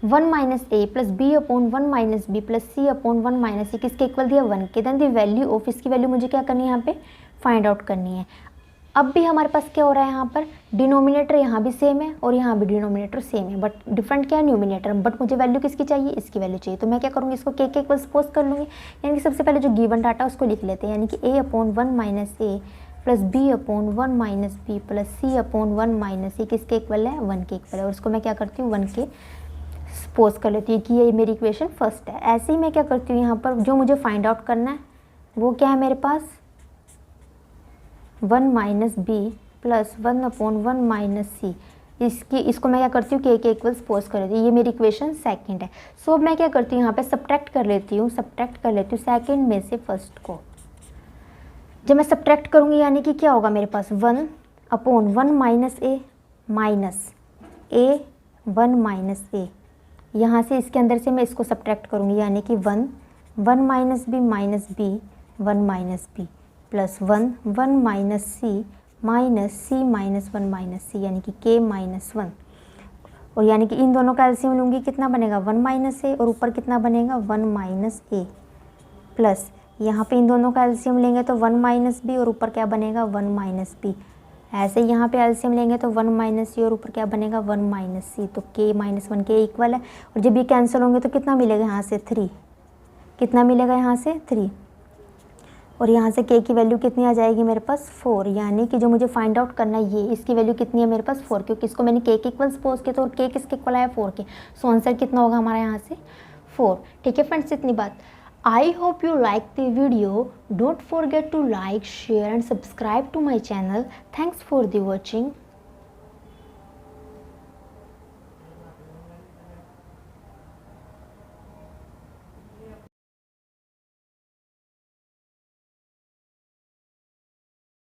1 minus A plus B upon 1 minus B plus C upon 1 minus C किसके इक्वल दिया 1 के, देन द वैल्यू ऑफ, इसकी वैल्यू मुझे क्या करनी है यहाँ पे फाइंड आउट करनी है। अब भी हमारे पास क्या हो रहा है यहाँ पर डिनोमिनेटर यहाँ भी सेम है और यहाँ भी डिनोमिनेटर सेम है, बट डिफरेंट क्या है न्यूमिनेटर, बट मुझे वैल्यू किसकी चाहिए इसकी वैल्यू चाहिए। तो मैं क्या करूँगी इसको के इक्वल सपोज कर लूँगी, यानी कि सबसे पहले जो गिवन डाटा उसको लिख लेते हैं, यानी कि a upon 1 minus A plus B upon 1 minus B plus C upon 1 minus C किसके इक्वल है 1 के इक्वल है, और उसको मैं क्या करती हूँ 1 के सपोज कर लेती हूँ कि ये मेरी इक्वेशन फर्स्ट है। ऐसे ही मैं क्या करती हूँ, यहाँ पर जो मुझे फाइंड आउट करना है वो क्या है मेरे पास, 1 माइनस बी प्लस 1/1 माइनस सी। इसको मैं क्या करती हूँ, के इक्वल्स सपोज कर लेती हूँ, ये मेरी इक्वेशन सेकंड है। सो अब मैं क्या करती हूँ, यहाँ पे सब्ट्रैक्ट कर लेती हूँ सेकंड में से फर्स्ट को। जब मैं सब्ट्रैक्ट करूँगी यानी कि क्या होगा मेरे पास, 1/1 माइनस ए माइनस ए 1 माइनस ए। यहाँ से इसके अंदर से मैं इसको सब्ट्रैक्ट करूँगी यानी कि 1 minus B 1 minus B plus 1 minus C minus 1 minus C यानी कि के माइनस 1। और यानी कि इन दोनों का एलसीएम लूँगी, कितना बनेगा 1 माइनस ए और ऊपर कितना बनेगा 1 माइनस ए, प्लस यहाँ पे इन दोनों का एलसीएम लेंगे तो 1 माइनस बी और ऊपर क्या बनेगा 1 माइनस बी। ऐसे यहाँ पे एलसीएम लेंगे तो 1 माइनस सी और ऊपर क्या बनेगा 1 माइनस सी। तो के माइनस 1 के इक्वल है। और जब ये कैंसिल होंगे तो कितना मिलेगा यहाँ से 3, कितना मिलेगा यहाँ से 3। और यहाँ से के की वैल्यू कितनी आ जाएगी मेरे पास 4। यानी कि जो मुझे फाइंड आउट करना है ये, इसकी वैल्यू कितनी है मेरे पास 4, क्योंकि इसको मैंने के इक्वल सपोज किया तो के किसके इक्वल आया 4 के। सो आंसर कितना होगा हमारा यहाँ से 4। ठीक है फ्रेंड्स, इतनी बात। I hope you like the video. Don't forget to like, share and subscribe to my channel. Thanks for the watching.